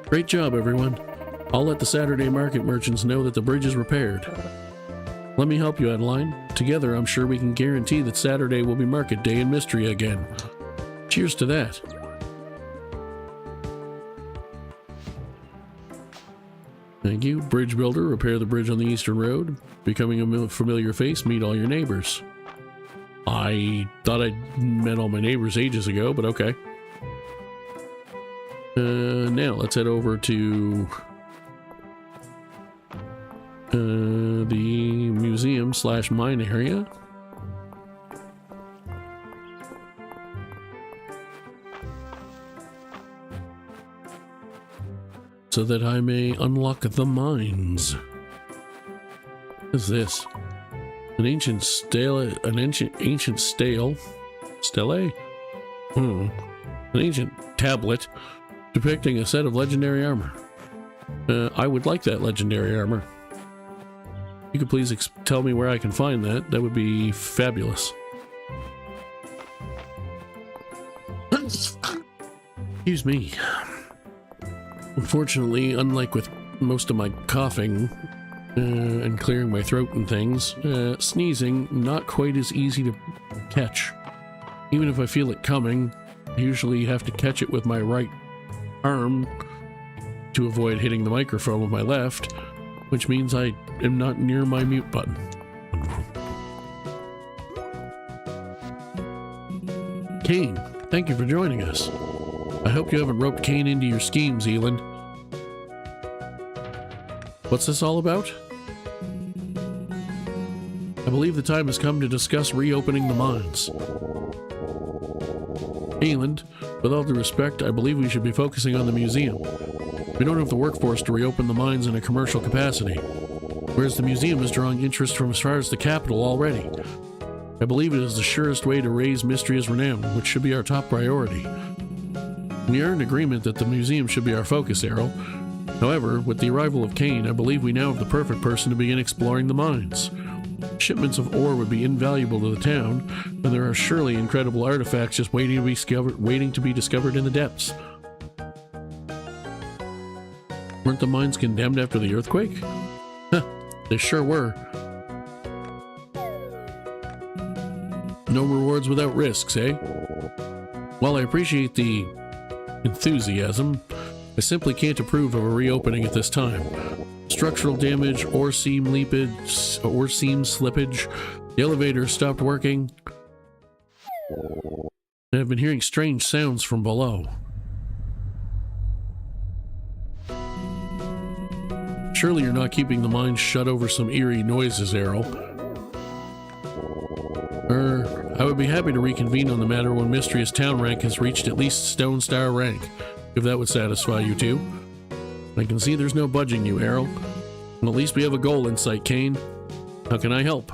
Great job, everyone. I'll let the Saturday market merchants know that the bridge is repaired. Let me help you, Adeline. Together, I'm sure we can guarantee that Saturday will be market day in Mistria again. Cheers to that. Thank you. Bridge builder, repair the bridge on the Eastern Road. Becoming a familiar face, meet all your neighbors. I thought I'd met all my neighbors ages ago, but okay. Now let's head over to the museum/mine area. So that I may unlock the mines. What is this? An ancient stele? An ancient stele? Stele? An ancient tablet depicting a set of legendary armor. I would like that legendary armor. You could please tell me where I can find that. That would be fabulous. Excuse me. Unfortunately, unlike with most of my coughing and clearing my throat and things. Sneezing, not quite as easy to catch. Even if I feel it coming, I usually have to catch it with my right arm to avoid hitting the microphone with my left, which means I am not near my mute button. Kane, thank you for joining us. I hope you haven't roped Kane into your schemes, Eland. What's this all about? I believe the time has come to discuss reopening the mines. Eland, with all due respect, I believe we should be focusing on the museum. We don't have the workforce to reopen the mines in a commercial capacity, whereas the museum is drawing interest from as far as the capital already. I believe it is the surest way to raise Mistria's renown, which should be our top priority. We are in agreement that the museum should be our focus, Errol. However, with the arrival of Kane, I believe we now have the perfect person to begin exploring the mines. Shipments of ore would be invaluable to the town, and there are surely incredible artifacts just waiting to be discovered in the depths. Weren't the mines condemned after the earthquake? Huh, they sure were. No rewards without risks, eh? While I appreciate the enthusiasm, I simply can't approve of a reopening at this time. Structural damage, ore seam leakage, ore seam slippage, the elevator stopped working, and I've been hearing strange sounds from below. Surely you're not keeping the mine shut over some eerie noises, Errol. I would be happy to reconvene on the matter when Mistria's town rank has reached at least Stone Star rank, if that would satisfy you too. I can see there's no budging you, Errol. At least we have a goal in sight, Kane. How can I help?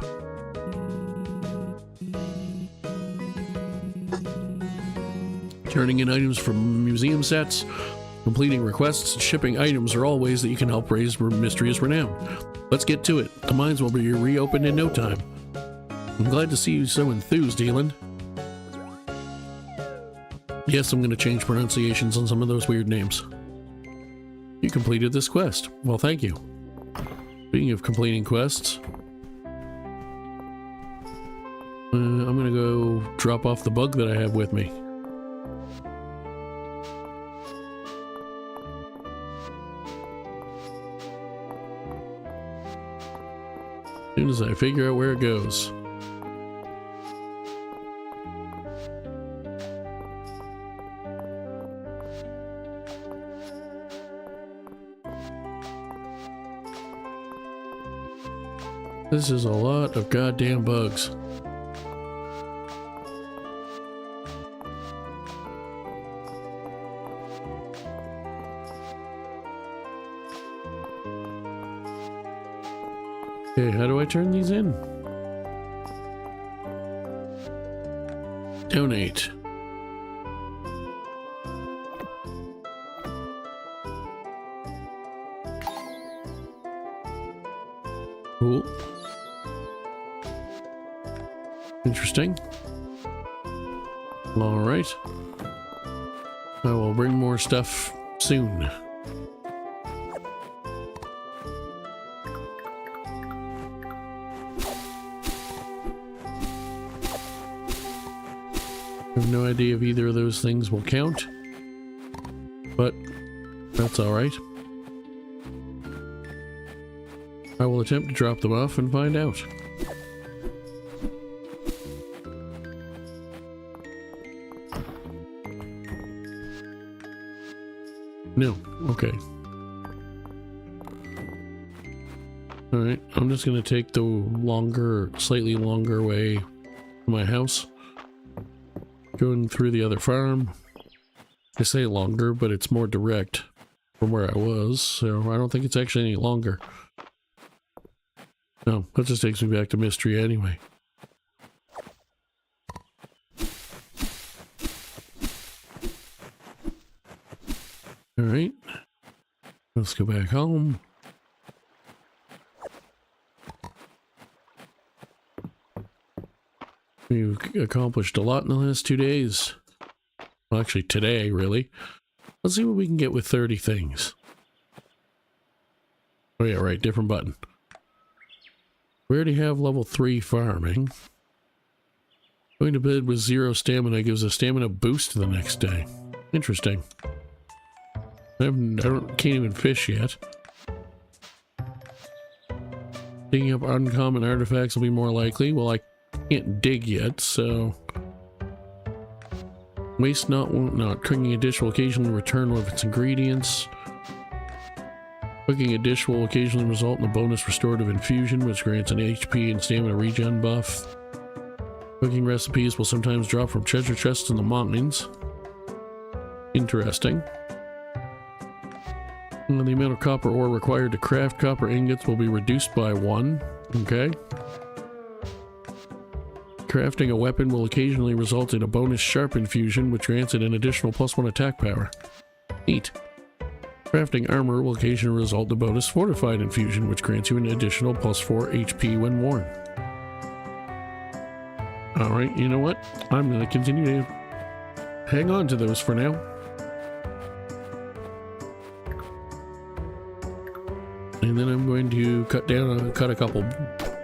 Turning in items from museum sets, completing requests, and shipping items are all ways that you can help raise Mistria's renown. Let's get to it. The mines will be reopened in no time. I'm glad to see you so enthused, Eland. Yes, I'm going to change pronunciations on some of those weird names. You completed this quest. Well, thank you. Speaking of completing quests, I'm going to go drop off the bug that I have with me. As soon as I figure out where it goes. This is a lot of goddamn bugs. Okay, how do I turn these in? Donate. Cool. Interesting. All right. I will bring more stuff soon. I have no idea if either of those things will count, but that's all right. I will attempt to drop them off and find out. No, okay. Alright, I'm just gonna take the slightly longer way to my house. Going through the other farm. I say longer, but it's more direct from where I was, so I don't think it's actually any longer. No, that just takes me back to Mistria anyway. Alright, let's go back home. We've accomplished a lot in the last 2 days. Well, actually today, really. Let's see what we can get with 30 things. Oh yeah, right, different button. We already have level 3 farming. Going to bed with 0 stamina gives a stamina boost the next day. Interesting. Can't even fish yet. Digging up uncommon artifacts will be more likely. Well, I can't dig yet, so... Waste not, won't not. Cooking a dish will occasionally return one of its ingredients. Cooking a dish will occasionally result in a bonus restorative infusion, which grants an HP and stamina regen buff. Cooking recipes will sometimes drop from treasure chests in the mines. Interesting. And the amount of copper ore required to craft copper ingots will be reduced by 1. Okay. Crafting a weapon will occasionally result in a bonus sharp infusion, which grants it an additional +1 attack power. Neat. Crafting armor will occasionally result in a bonus fortified infusion, which grants you an additional +4 HP when worn. Alright, you know what? I'm going to continue to hang on to those for now. And then I'm going to cut a couple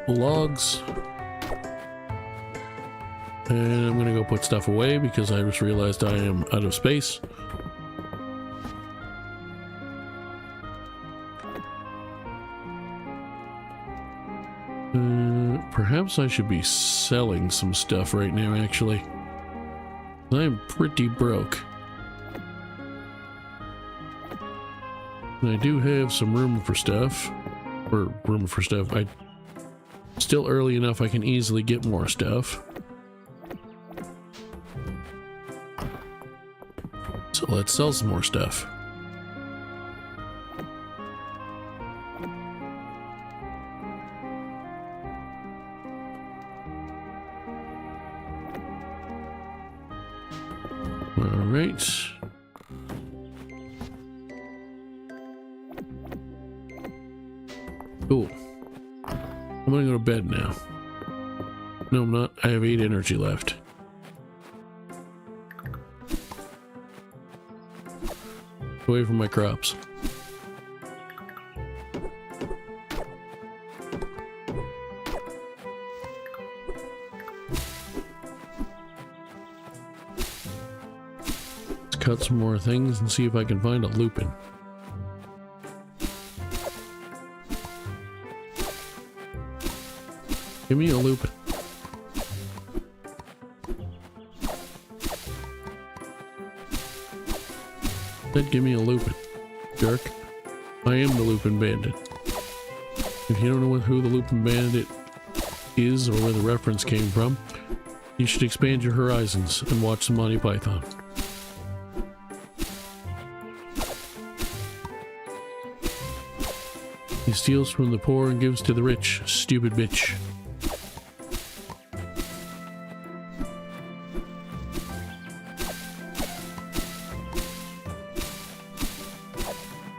logs. And I'm going to go put stuff away because I just realized I am out of space. Perhaps I should be selling some stuff right now, actually. I'm pretty broke. And I do have some room for stuff. Still early enough I can easily get more stuff. So let's sell some more stuff. Alright. Cool. I'm gonna go to bed now. No, I'm not. I have 8 energy left. Away from my crops. Let's cut some more things and see if I can find a lupin. Give me a lupin. Then give me a lupin, jerk. I am the Lupin Bandit. If you don't know who the Lupin Bandit is or where the reference came from, you should expand your horizons and watch some Monty Python. He steals from the poor and gives to the rich, stupid bitch.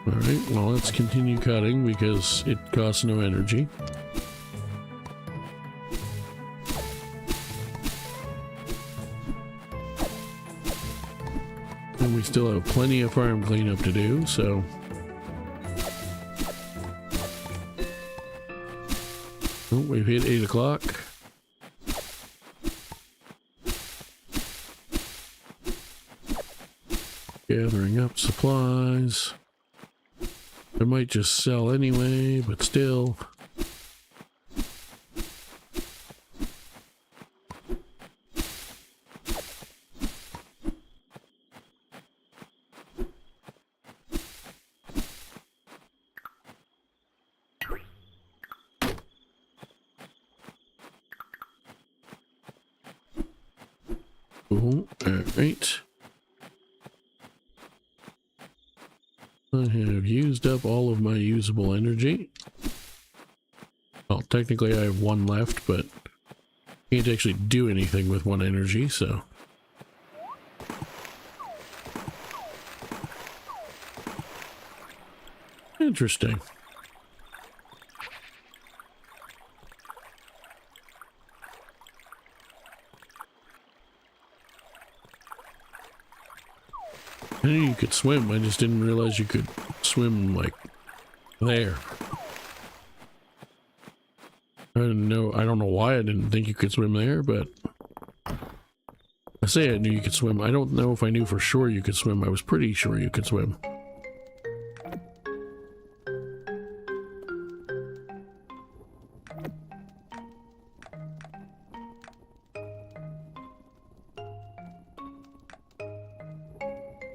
Alright, well let's continue cutting because it costs no energy. And we still have plenty of farm cleanup to do, so... Oh, we've hit 8 o'clock. Gathering up supplies. I might just sell anyway, but still. Cool. Alright. I have used up all of my usable energy. Well, technically I have 1 left, but I can't actually do anything with 1 energy, so... Interesting. I knew you could swim, I just didn't realize you could swim, like, there. I don't know why I didn't think you could swim there, but I say I knew you could swim. I don't know if I knew for sure you could swim. I was pretty sure you could swim.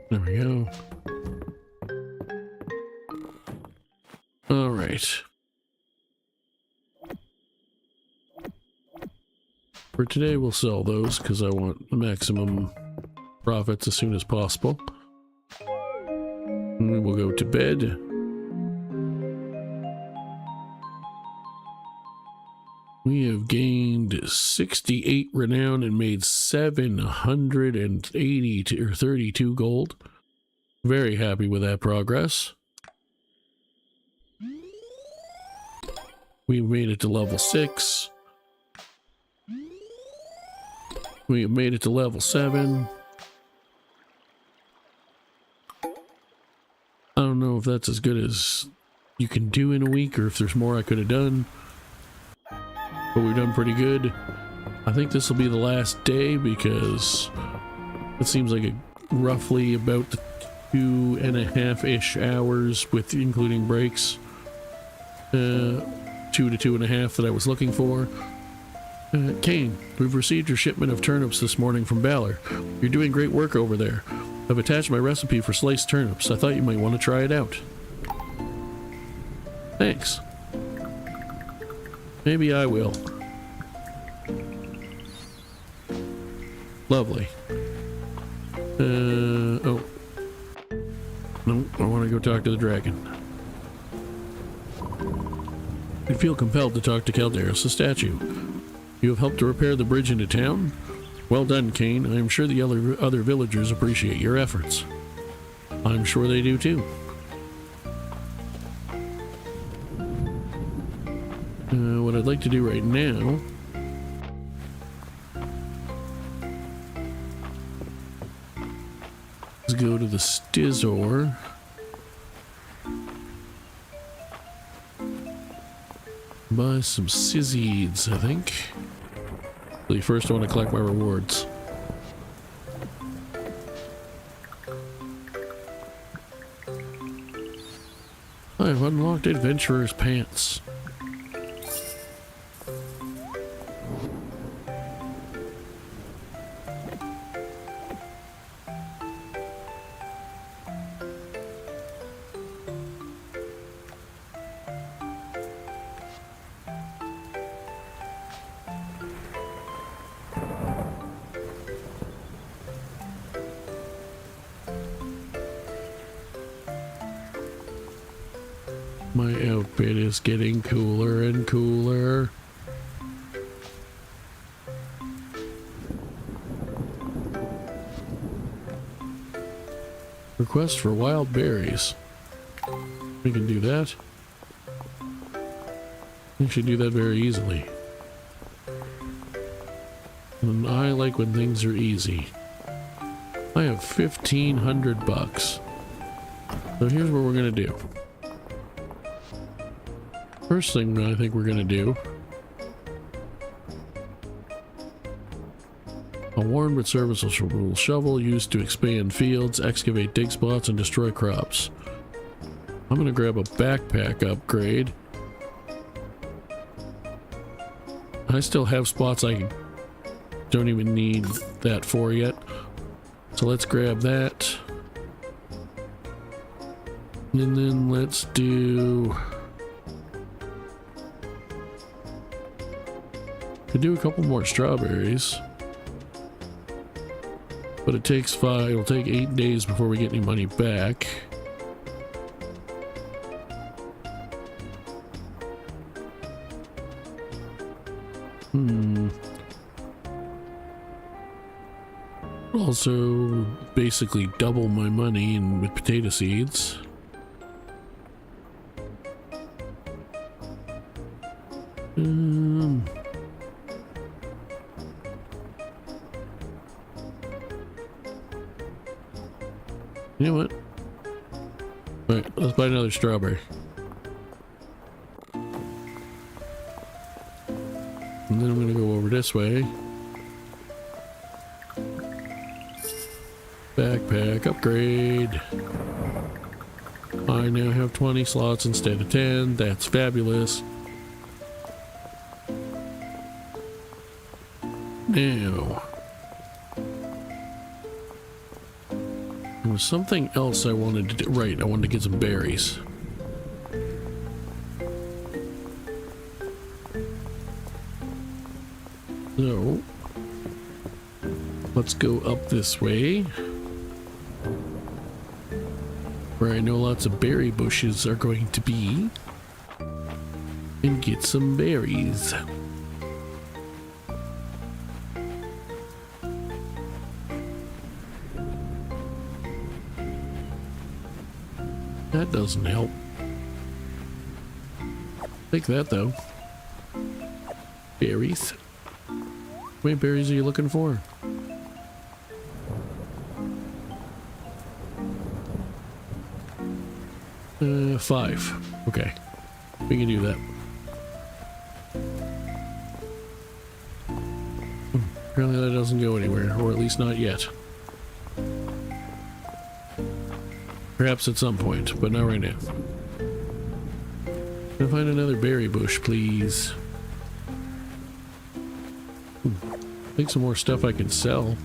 There we go. All right. For today, we'll sell those because I want the maximum profits as soon as possible. And we will go to bed. We have gained 68 renown and made 780 or 32 gold. Very happy with that progress. We've made it to level 6. We have made it to level 7. I don't know if that's as good as you can do in a week or if there's more I could have done. But we've done pretty good. I think this will be the last day because it seems like roughly about 2.5-ish hours with including breaks. 2 to 2.5 that I was looking for. Kane, we've received your shipment of turnips this morning from Balor. You're doing great work over there. I've attached my recipe for sliced turnips. I thought you might want to try it out. Thanks. Maybe I will. Lovely. Oh. No, I want to go talk to the dragon. I feel compelled to talk to Calderos, the statue. You have helped to repair the bridge into town? Well done, Kane. I am sure the other villagers appreciate your efforts. I'm sure they do too. What I'd like to do right now is go to the Stizor. Buy some Sizzieds, I think. First I want to collect my rewards. I have unlocked Adventurer's Pants. My outfit is getting cooler and cooler. Request for wild berries. We can do that. We should do that very easily. And I like when things are easy. I have 1,500 bucks. So here's what we're gonna do. First thing I think we're gonna do, a worn but serviceable shovel used to expand fields, excavate dig spots, and destroy crops. I'm gonna grab a backpack upgrade. I still have spots I don't even need that for yet. So let's grab that. And then let's do... Could do a couple more strawberries. But it takes it'll take 8 days before we get any money back. Also, basically double my money with potato seeds. You know what? Alright, let's buy another strawberry. And then I'm going to go over this way. Backpack upgrade. I now have 20 slots instead of 10. That's fabulous. Now, there was something else I wanted to do. Right, I wanted to get some berries. So, let's go up this way, where I know lots of berry bushes are going to be, and get some berries. That doesn't help. Take that though. Berries. How many berries are you looking for? Five. Okay. We can do that. Apparently that doesn't go anywhere, or at least not yet. Perhaps at some point, but not right now. Can I find another berry bush, please? Think some more stuff I can sell.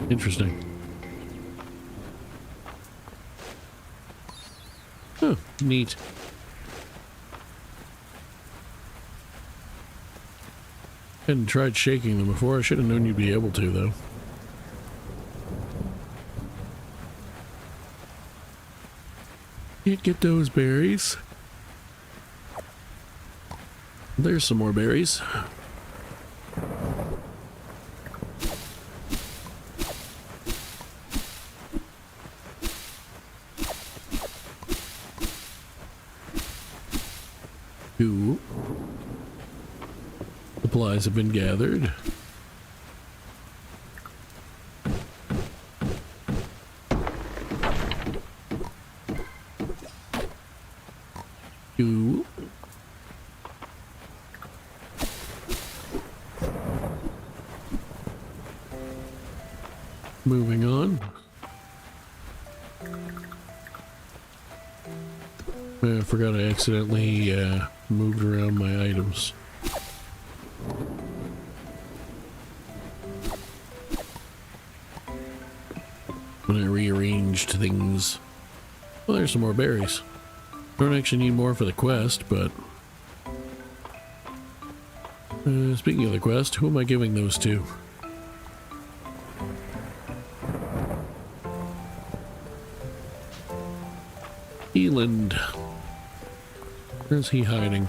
Interesting. Huh, neat. Hadn't tried shaking them before. I should have known you'd be able to, though. Can't get those berries. There's some more berries. Two. Supplies have been gathered. Two. Moving on. I forgot I accidentally moved around my items. When I rearranged things. Well, there's some more berries. Don't actually need more for the quest, but... speaking of the quest, who am I giving those to? Eland. Where's he hiding?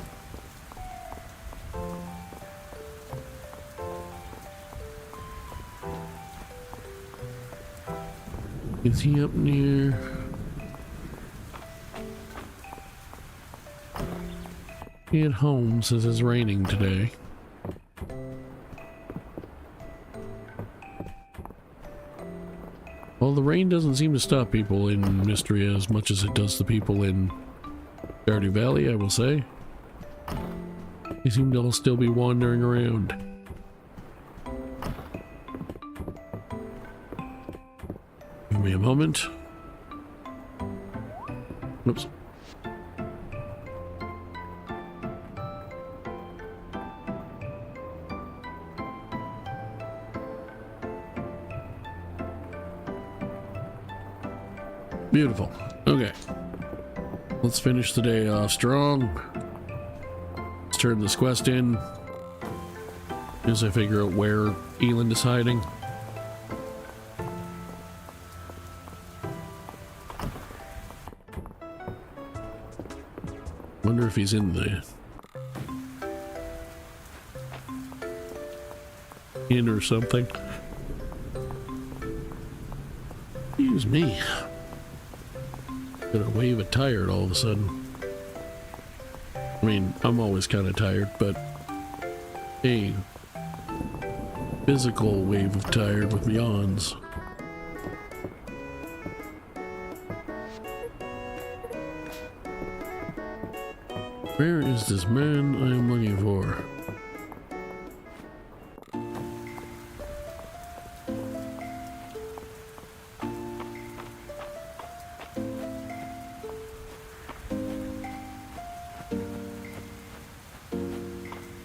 Is he up near? He at home says it's raining today. Well, the rain doesn't seem to stop people in Mistria as much as it does the people in Stardew Valley, I will say. They seem to all still be wandering around. Give me a moment. Oops. Beautiful. Okay. Let's finish the day off strong. Let's turn this quest in as I figure out where Eland is hiding. Wonder if he's in the inn or something. Excuse me. Gonna wave a tired all of a sudden. I mean, I'm always kind of tired, but a physical wave of tired with yawns. Where is this man I am looking for?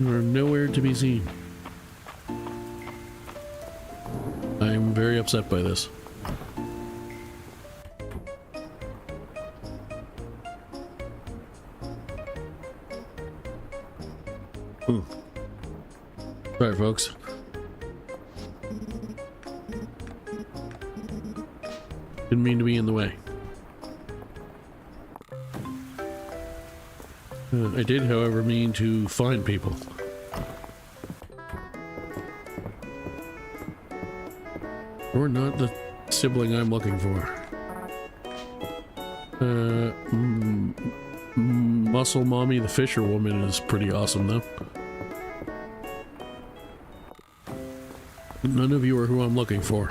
You are nowhere to be seen. I am very upset by this. Sorry, folks. Didn't mean to be in the way. I did, however, mean to find people. Or not the sibling I'm looking for. Muscle Mommy the Fisher Woman is pretty awesome, though. None of you are who I'm looking for.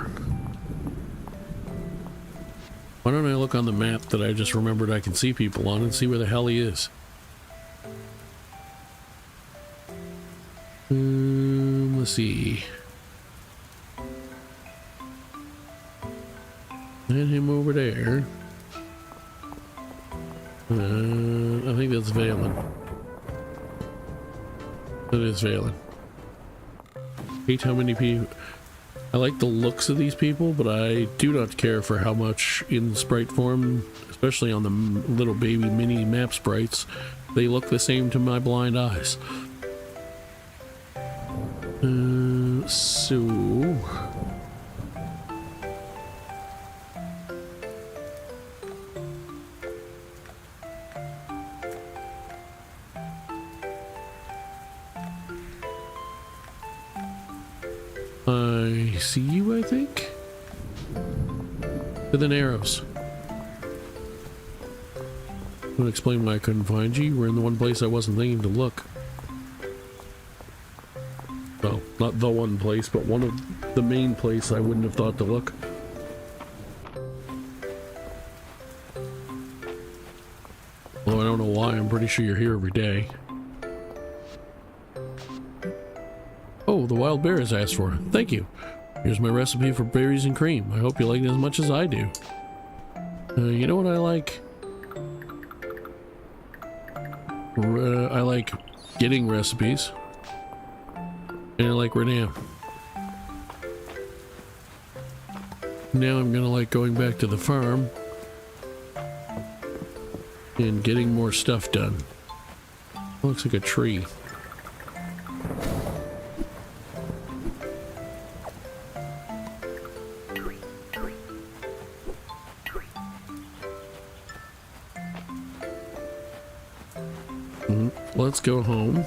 Why don't I look on the map that I just remembered I can see people on and see where the hell he is? Let's see. And him over there. I think that's Valen. That is Valen. Hate how many people. I like the looks of these people, but I do not care for how much in sprite form, especially on the little baby mini map sprites, they look the same to my blind eyes. So I see you, I think, with an arrows. I'm gonna explain why I couldn't find you. We're in the one place I wasn't thinking to look. Well, not the one place, but one of the main place I wouldn't have thought to look. Although I don't know why, I'm pretty sure you're here every day. Oh, the wild bear is asked for. Thank you. Here's my recipe for berries and cream. I hope you like it as much as I do. You know what I like? I like getting recipes. And I like Renam. Now I'm gonna like going back to the farm and getting more stuff done. Looks like a tree. Let's go home.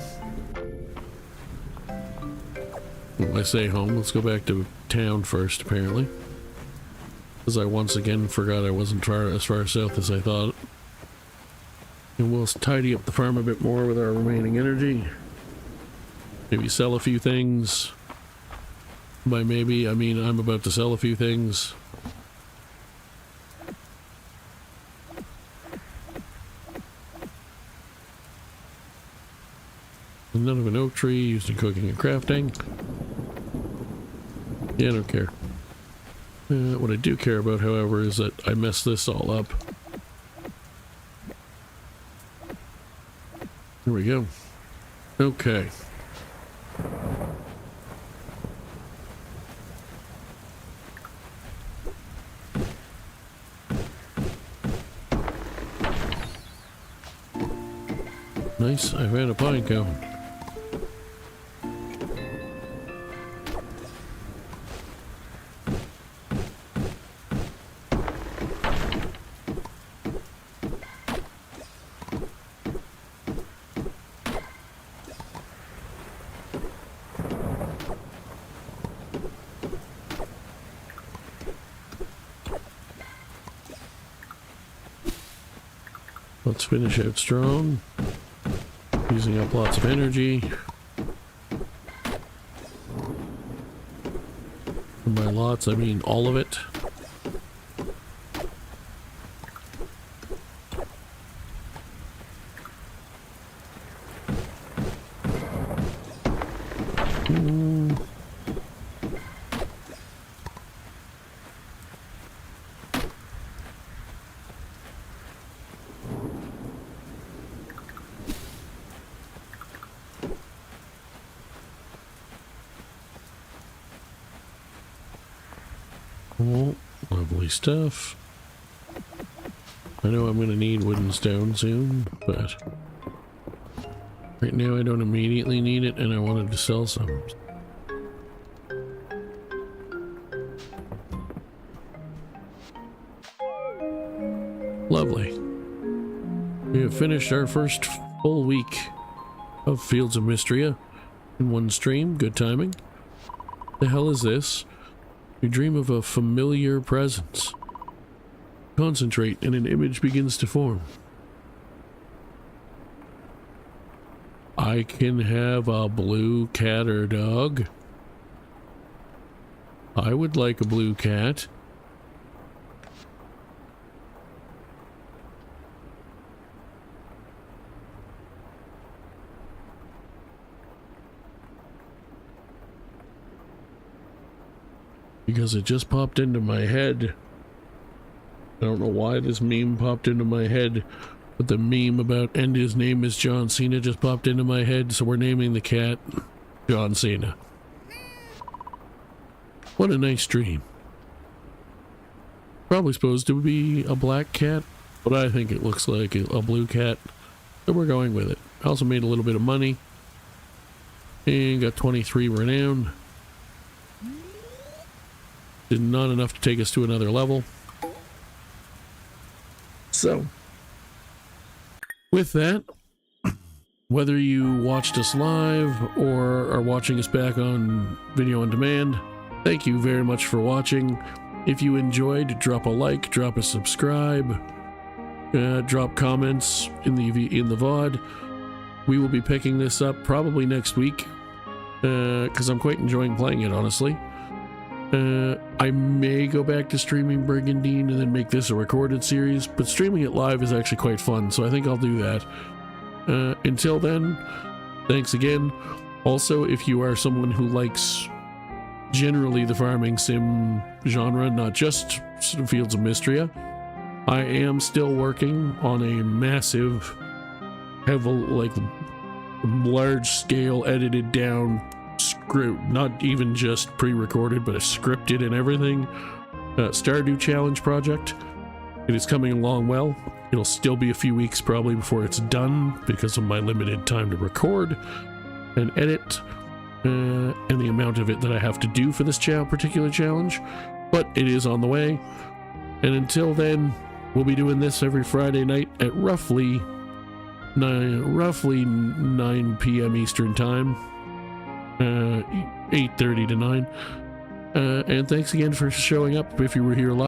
When I say home, let's go back to town first, apparently. Because I once again forgot I wasn't as far south as I thought. And we'll tidy up the farm a bit more with our remaining energy. Maybe sell a few things. By maybe, I mean I'm about to sell a few things. None of an oak tree used in cooking and crafting. Yeah, I don't care. What I do care about, however, is that I messed this all up. Here we go. Okay. Nice, I found a pine cone. Let's finish out strong. Using up lots of energy. And by lots, I mean all of it. Oh, lovely stuff. I know I'm going to need wood and stone soon, but right now I don't immediately need it, and I wanted to sell some. Lovely. We have finished our first full week of Fields of Mistria in one stream. Good timing. The hell is this? You dream of a familiar presence. Concentrate and an image begins to form. I can have a blue cat or dog. I would like a blue cat. Because it just popped into my head. I don't know why this meme popped into my head, but the meme about "and his name is John Cena" just popped into my head, so we're naming the cat John Cena. What a nice dream. Probably supposed to be a black cat, but I think it looks like a blue cat, so we're going with it. I also made a little bit of money and got 23 renown. Not enough to take us to another level. So, with that, whether you watched us live or are watching us back on video on demand, thank you very much for watching. If you enjoyed, drop a like, drop a subscribe, drop comments in the VOD. We will be picking this up probably next week because I'm quite enjoying playing it, honestly. I may go back to streaming Brigandine and then make this a recorded series, but streaming it live is actually quite fun, so I think I'll do that. Until then, thanks again. Also, if you are someone who likes generally the farming sim genre, not just Fields of Mistria, I am still working on a massive, large-scale, edited down script, not even just pre-recorded, but a scripted and everything, Stardew Challenge project. It is coming along well. It'll still be a few weeks probably before it's done because of my limited time to record and edit and the amount of it that I have to do for this particular challenge, but it is on the way. And until then, we'll be doing this every Friday night at roughly 9 p.m. Eastern time. 8:30 to 9. And thanks again for showing up if you were here live.